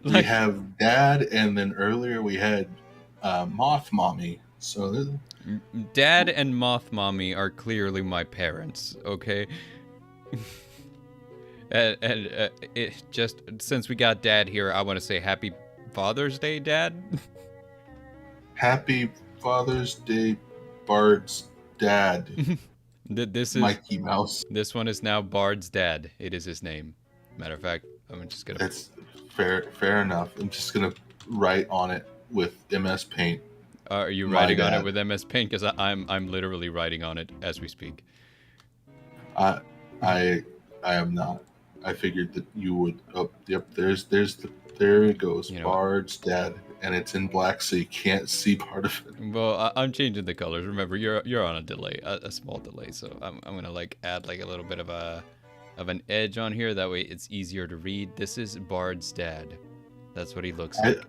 We have Dad, and then earlier we had Moth Mommy. So Dad and Moth Mommy are clearly my parents, okay? and it just, since we got Dad here, I want to say Happy Father's Day, Dad. Happy Father's Day, Bard's dad. This is Mikey Mouse. This one is now Bard's dad. It is his name. Matter of fact, I'm just gonna. That's fair enough. I'm just gonna write on it with MS Paint. Are you writing on it with MS Paint? Because I'm literally writing on it as we speak. I am not. I figured that you would. Oh, yep. There it goes. You know, Bard's dad, and it's in black, so you can't see part of it. Well, I'm changing the colors. Remember, you're on a delay, a small delay. So I'm gonna like add like a little bit of an edge on here. That way, it's easier to read. This is Bard's dad. That's what he looks like.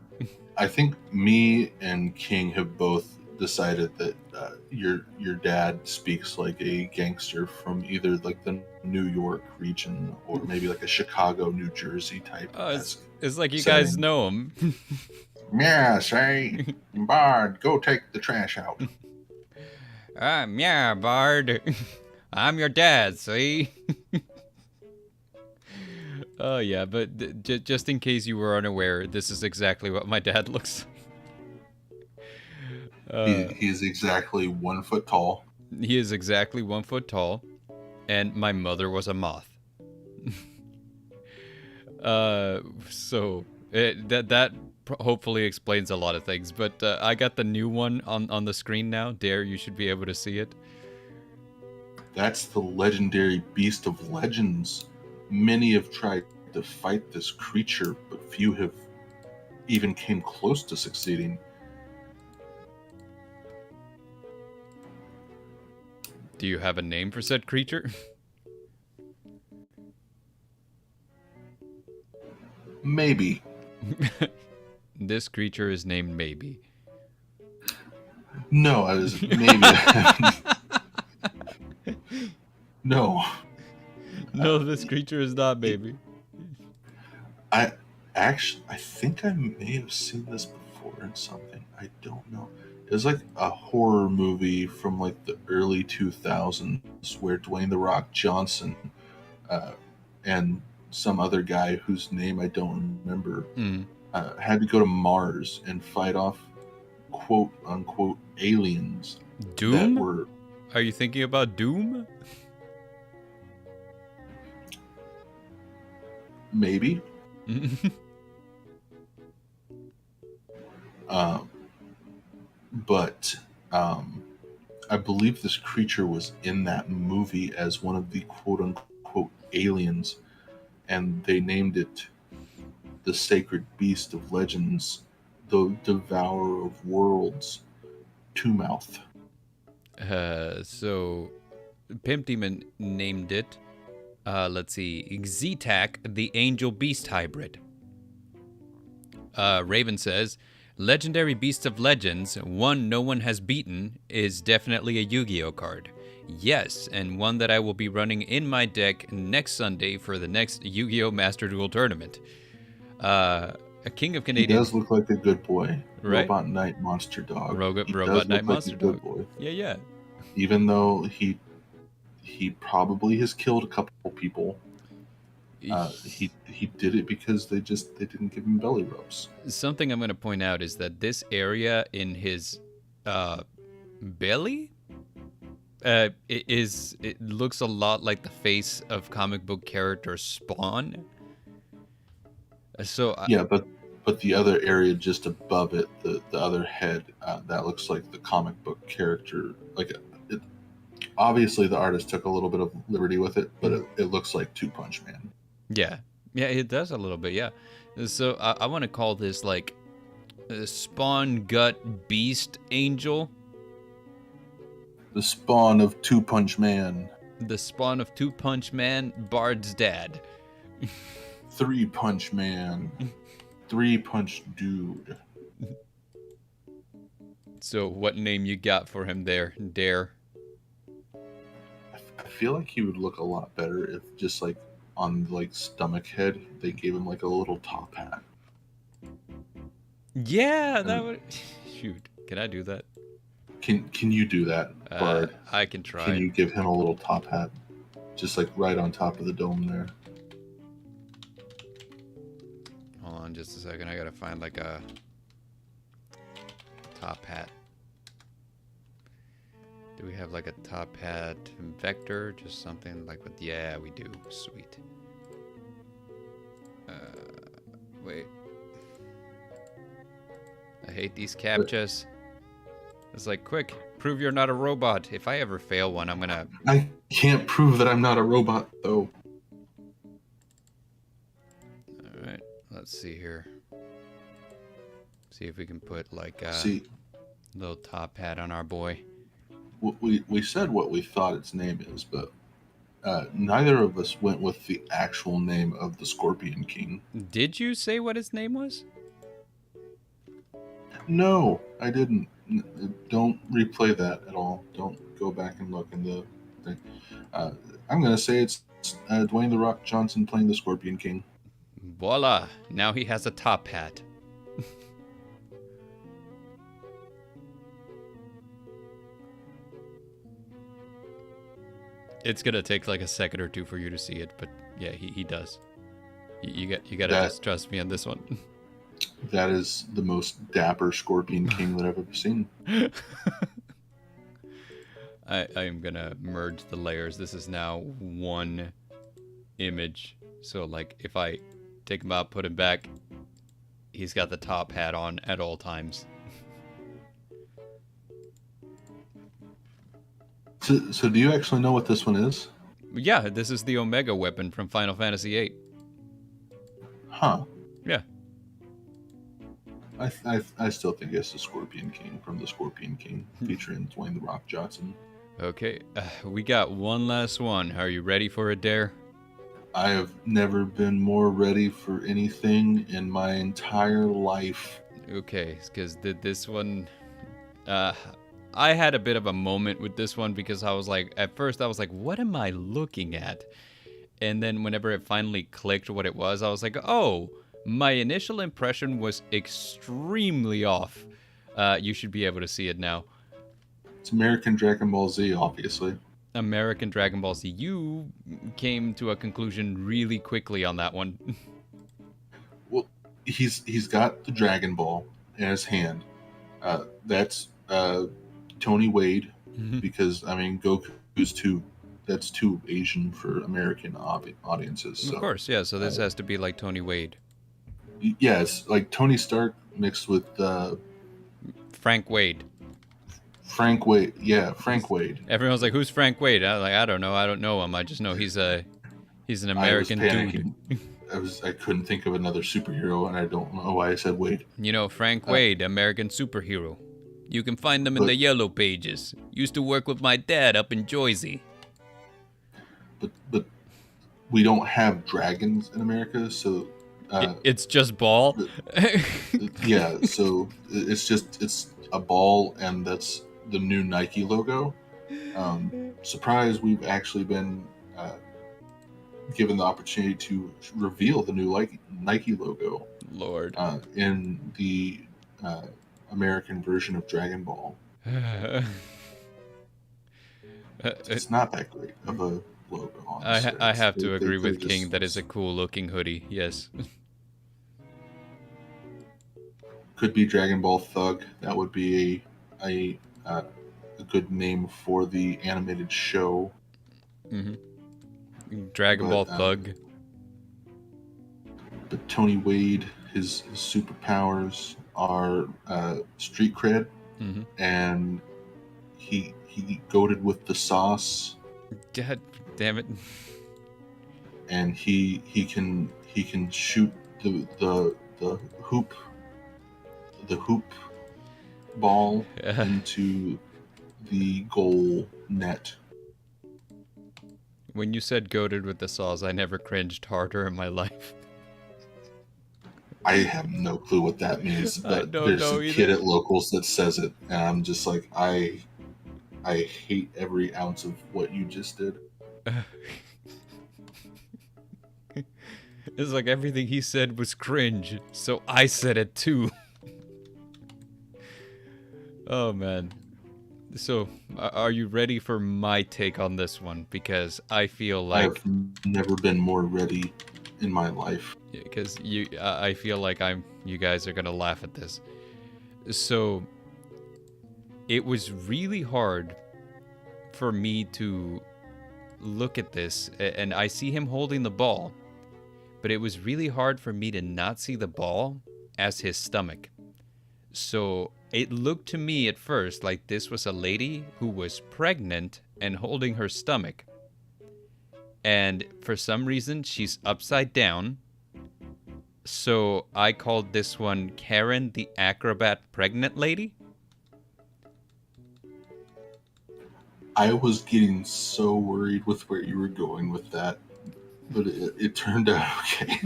I think me and King have both decided that your dad speaks like a gangster from either like the New York region or maybe like a Chicago, New Jersey type. Oh, it's like you guys know him. Yeah, say, Bard, go take the trash out. Yeah, Bard. I'm your dad, see? Oh, yeah, but just in case you were unaware, this is exactly what my dad looks like. He's exactly 1 foot tall. He is exactly 1 foot tall, and my mother was a moth. So that hopefully explains a lot of things. But I got the new one on the screen now. Dare, you should be able to see it. That's the legendary beast of legends. Many have tried to fight this creature, but few have even came close to succeeding. Do you have a name for said creature? Maybe. This creature is named Maybe. No, I was maybe. No. No, this creature is not Maybe. I think I may have seen this before in something. I don't know. It was like a horror movie from like the early 2000s where Dwayne the Rock Johnson uh, and some other guy whose name I don't remember had to go to Mars and fight off quote unquote aliens that Doom? were Are you thinking about Doom? maybe. But I believe this creature was in that movie as one of the quote unquote aliens, and they named it the Sacred Beast of Legends, the Devourer of Worlds, Two Mouth. So Pimp Demon named it, let's see, Xetac, the Angel Beast Hybrid. Raven says, Legendary Beast of Legends, one no one has beaten, is definitely a Yu-Gi-Oh card. Yes, and one that I will be running in my deck next Sunday for the next Yu-Gi-Oh Master Duel tournament. A King of Canadian. He does look like a good boy. Right? Robot Knight Monster Dog. Robot Knight Monster Dog. Boy. Yeah. Even though he probably has killed a couple people. He did it because they didn't give him belly rubs. Something I'm going to point out is that this area in his belly it looks a lot like the face of comic book character Spawn. So yeah, but the other area just above it, the other head, that looks like the comic book character. Like obviously the artist took a little bit of liberty with it, but it looks like Two Punch Man. Yeah, it does a little bit, yeah. So I want to call this like Spawn Gut Beast Angel. The spawn of Two Punch Man. The spawn of Two Punch Man, Bard's dad. Three Punch Man. Three Punch Dude. So what name you got for him there, Dare? I feel like he would look a lot better if just like on like stomach head they gave him like a little top hat. Yeah, that would shoot. Can I do that? Can you do that, Bard? I can try. Can you give him a little top hat? Just like right on top of the dome there. Hold on just a second. I gotta find like a top hat. Do we have like a top hat vector? Just something like with, yeah, we do. Sweet. Wait. I hate these captchas. It's like, quick, prove you're not a robot. If I ever fail one, I'm gonna... I can't prove that I'm not a robot, though. Alright, let's see here. See if we can put like a little top hat on our boy. We said what we thought its name is, but neither of us went with the actual name of the Scorpion King. Did you say what his name was? No, I didn't. Don't replay that at all. Don't go back and look in the thing. I'm going to say it's Dwayne The Rock Johnson playing the Scorpion King. Voila! Now he has a top hat. It's gonna take like a second or two for you to see it, but yeah, he does. You gotta just trust me on this one. That is the most dapper Scorpion King that I've ever seen. I am gonna merge the layers. This is now one image. So like if I take him out, put him back, he's got the top hat on at all times. So do you actually know what this one is? Yeah, this is the Omega weapon from Final Fantasy VIII. Huh. Yeah. I still think it's the Scorpion King from the Scorpion King, featuring Dwayne The Rock Johnson. Okay, we got one last one. Are you ready for it, Dare? I have never been more ready for anything in my entire life. Okay, because this one... I had a bit of a moment with this one because I was like, at first I was like, what am I looking at? And then whenever it finally clicked what it was, I was like, oh, My initial impression was extremely off. You should be able to see it now. It's American Dragon Ball Z, obviously. American Dragon Ball Z. You came to a conclusion really quickly on that one. Well, he's got the Dragon Ball in his hand. That's Tony Wade, because I mean Goku's that's too Asian for American audiences. So, of course, yeah. So this has to be like Tony Wade. Yeah, it's like Tony Stark mixed with Frank Wade. Frank Wade. Yeah, Frank Wade. Everyone's like, "Who's Frank Wade?" I was like, "I don't know. I don't know him. I just know he's an American dude." I couldn't think of another superhero, and I don't know why I said Wade. You know, Frank Wade, American superhero. You can find them in the yellow pages. Used to work with my dad up in Jersey. But we don't have dragons in America, so it's just ball. Yeah, so it's a ball, and that's the new Nike logo. Surprise! We've actually been given the opportunity to reveal the new Nike logo. Lord. In the American version of Dragon Ball. It's not that great of a logo, honestly. I have to agree with King. That is a cool looking hoodie. Yes. Could be Dragon Ball Thug. That would be a good name for the animated show. Dragon Ball Thug. But Tony Wade, his superpowers are street cred, and he goated with the sauce. God damn it! And he can shoot the hoop ball into the goal net. When you said goated with the sauce, I never cringed harder in my life. I have no clue what that means, but there's a kid at Locals that says it, and I'm just like, I hate every ounce of what you just did. It's like everything he said was cringe, so I said it too. Oh man. So, are you ready for my take on this one? Because I feel like I've never been more ready in my life. Because I feel like you guys are gonna laugh at this. So, it was really hard for me to look at this, and I see him holding the ball, but it was really hard for me to not see the ball as his stomach. So it looked to me at first like this was a lady who was pregnant and holding her stomach. And for some reason, she's upside down. So I called this one Karen the Acrobat Pregnant Lady. I was getting so worried with where you were going with that, but it turned out okay.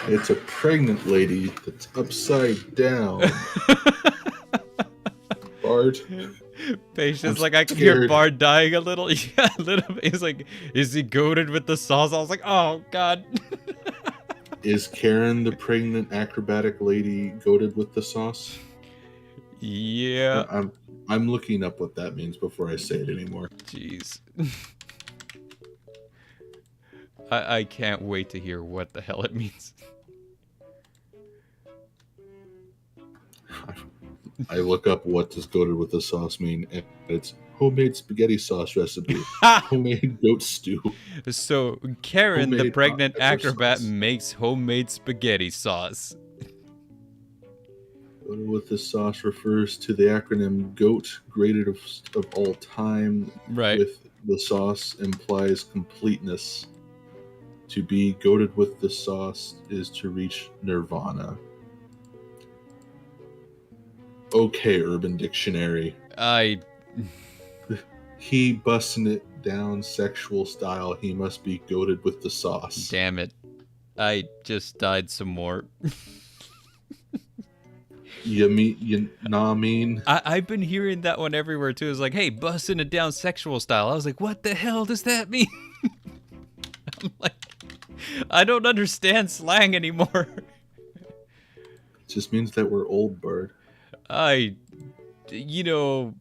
It's a pregnant lady that's upside down. Bard. Patience, like I can hear Bard dying a little. Yeah, a little bit. He's like, is he goated with the sauce? I was like, oh god. Is Karen the pregnant acrobatic lady goated with the sauce? Yeah. I'm looking up what that means before I say it anymore. Jeez. I can't wait to hear what the hell it means. I look up what does goated with the sauce mean, and it's homemade spaghetti sauce recipe. Homemade goat stew. So Karen, the pregnant acrobat, makes homemade spaghetti sauce. Goated with the sauce refers to the acronym GOAT, greatest of all time. Right. With the sauce implies completeness. To be goated with the sauce is to reach nirvana. Okay, Urban Dictionary. He busting it down sexual style. He must be goated with the sauce. Damn it. I just died some more. You know what I mean? I've been hearing that one everywhere too. It's like, hey, busting it down sexual style. I was like, what the hell does that mean? I'm like, I don't understand slang anymore. It just means that we're old, Bard. I, you know,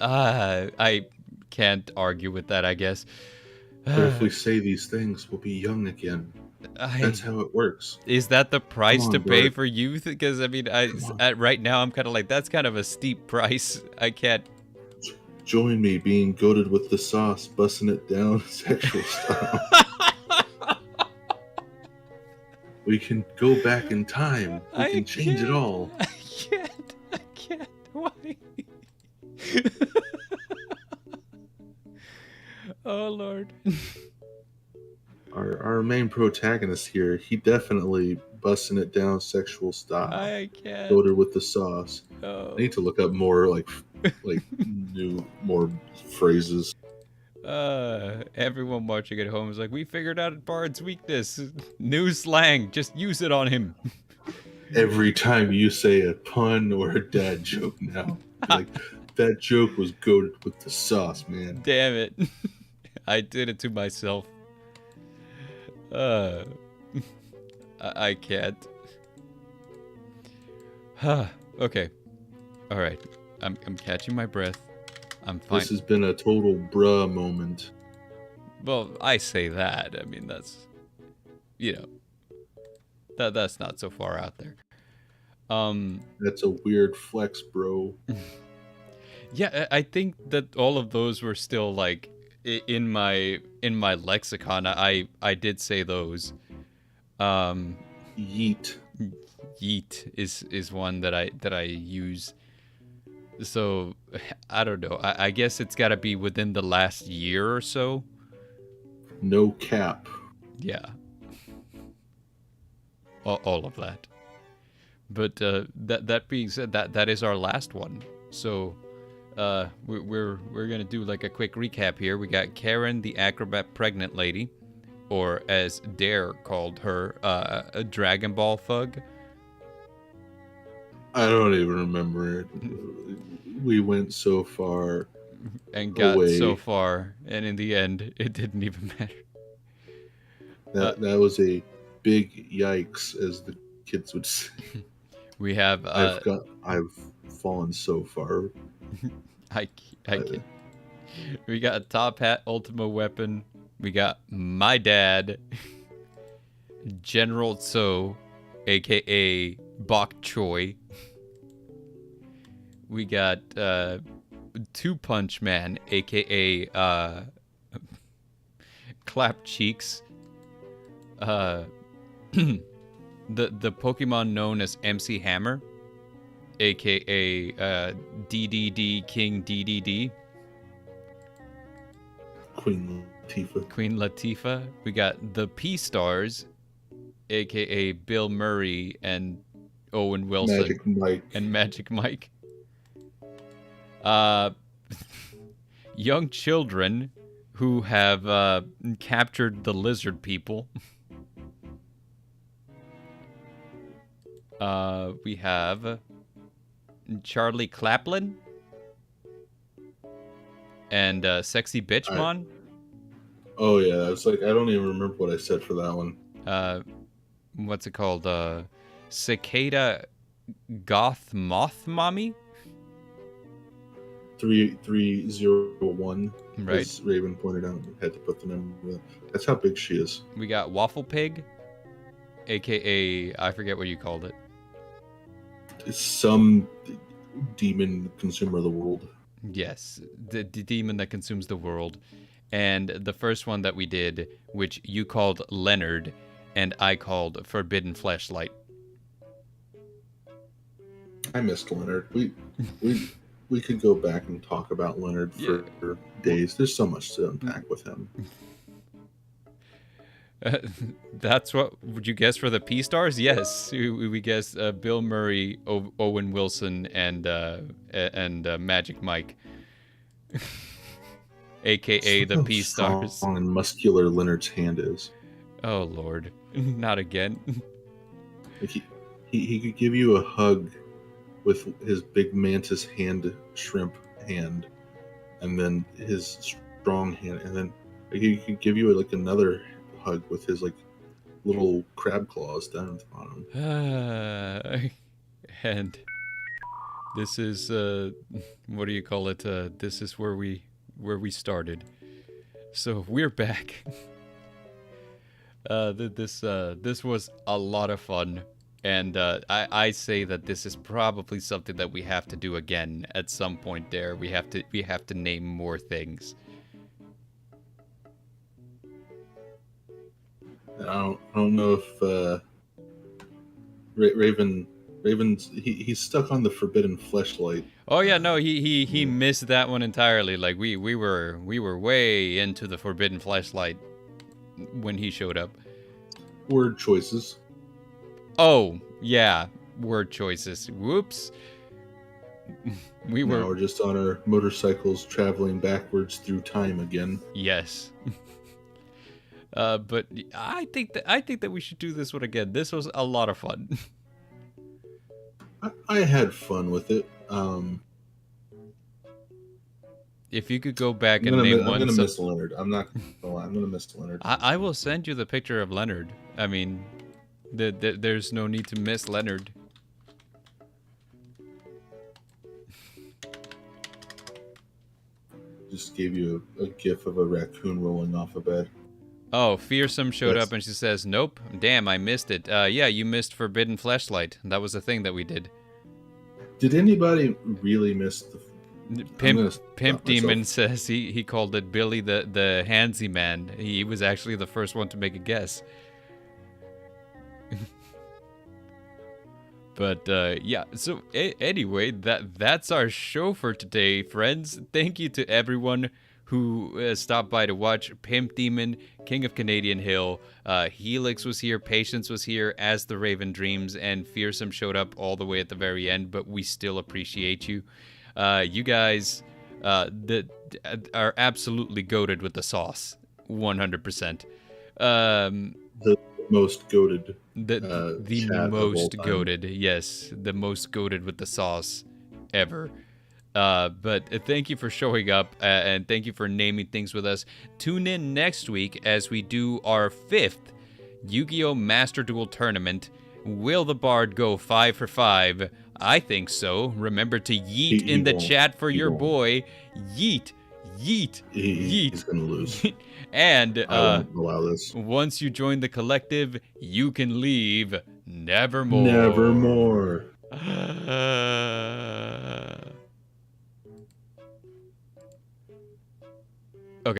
I can't argue with that, I guess. But if we say these things, we'll be young again. That's how it works. Is that the price Come to on, pay Bert. for youth? Because I mean, Come on. right now I'm kind of like, that's kind of a steep price. I can't. Join me being goaded with the sauce, busting it down sexual style. We can go back in time. We can change it all. I can't. Why? Oh Lord. Our main protagonist here, he definitely busting it down sexual style. I can't. Goaded with the sauce. Oh. I need to look up more like new more phrases. Everyone watching at home is like, we figured out Bard's weakness. New slang, just use it on him. Every time you say a pun or a dad joke now, like, that joke was goaded with the sauce, man. Damn it. I did it to myself. I can't. Okay. All right. I'm catching my breath. I'm fine. This has been a total bruh moment. Well, I say that. I mean, that's, you know, that's not so far out there. That's a weird flex, bro. Yeah, I think that all of those were still like in my lexicon. I did say those. Yeet. Yeet is one that I use. So I don't know. I guess it's got to be within the last year or so. No cap. Yeah. All of that. But that being said, that is our last one. So we're gonna do like a quick recap here. We got Karen, the acrobat pregnant lady, or as Dare called her, a Dragon Ball thug. I don't even remember it. We went so far and got away. so far, and in the end, it didn't even matter. That was a big yikes, as the kids would say. We have. I've fallen so far. I can. We got Top Hat, Ultima Weapon. We got my dad, General Tso, aka Bok Choy. We got Two Punch Man, aka Clap Cheeks. The Pokemon known as MC Hammer, aka DDD King DDD. Queen Latifah. We got the P-Stars, aka Bill Murray and Owen Wilson. Magic Mike. Young children who have captured the lizard people. We have Charlie Claplin and Sexy Bitchmon. Oh yeah, I was like, I don't even remember what I said for that one. What's it called? Cicada Goth Moth Mommy? 3301. Right. As Raven pointed out, had to put the number. That's how big she is. We got Waffle Pig, aka I forget what you called it. It's some demon consumer of the world. Yes, the demon that consumes the world. And the first one that we did, which you called Leonard, and I called Forbidden Fleshlight. I missed Leonard. We could go back and talk about Leonard for days. There's so much to unpack with him. That's what would you guess for the P-Stars? Yes, we guessed Bill Murray, Owen Wilson, and Magic Mike, aka the P-Stars. Strong and muscular Leonard's hand is. Oh Lord, not again. Like he could give you a hug with his big mantis shrimp hand, and then his strong hand, and then he could give you like another hug with his like little crab claws down at the bottom. And this is what do you call it? This is where we started. So we're back. This was a lot of fun, and I say that this is probably something that we have to do again at some point. There, we have to name more things. I don't know if Raven's he's stuck on the forbidden fleshlight. Oh yeah, no, he missed that one entirely. Like we were way into the forbidden fleshlight when he showed up. Word choices. Oh yeah, word choices. Whoops. Now we're just on our motorcycles traveling backwards through time again. Yes. But I think that we should do this one again. This was a lot of fun. I had fun with it. If you could go back and name one, I'm gonna miss Leonard. I'm not gonna lie. I'm gonna miss Leonard. I will send you the picture of Leonard. I mean, there's no need to miss Leonard. Just gave you a gif of a raccoon rolling off a bed. Oh, Fearsome showed up and she says, "Nope, damn, I missed it." Yeah, you missed Forbidden Fleshlight. That was the thing that we did. Did anybody really miss the Pimp Demon says he called it Billy the Handsy Man. He was actually the first one to make a guess. But yeah, so anyway, that's our show for today, friends. Thank you to everyone who stopped by to watch. Pimp Demon, King of Canadian Hill, Helix was here, Patience was here, As the Raven Dreams, and Fearsome showed up all the way at the very end, but we still appreciate you. You guys that are absolutely goated with the sauce, 100%. The most goated. The most goated, yes, the most goated with the sauce ever. But thank you for showing up, and thank you for naming things with us. Tune in next week as we do our 5th Yu-Gi-Oh! Master Duel Tournament. Will the Bard go 5 for 5? I think so. Remember to yeet in the chat for your boy. Yeet, yeet, yeet. He's gonna lose. And I won't allow this. Once you join the collective, you can leave Nevermore. Nevermore.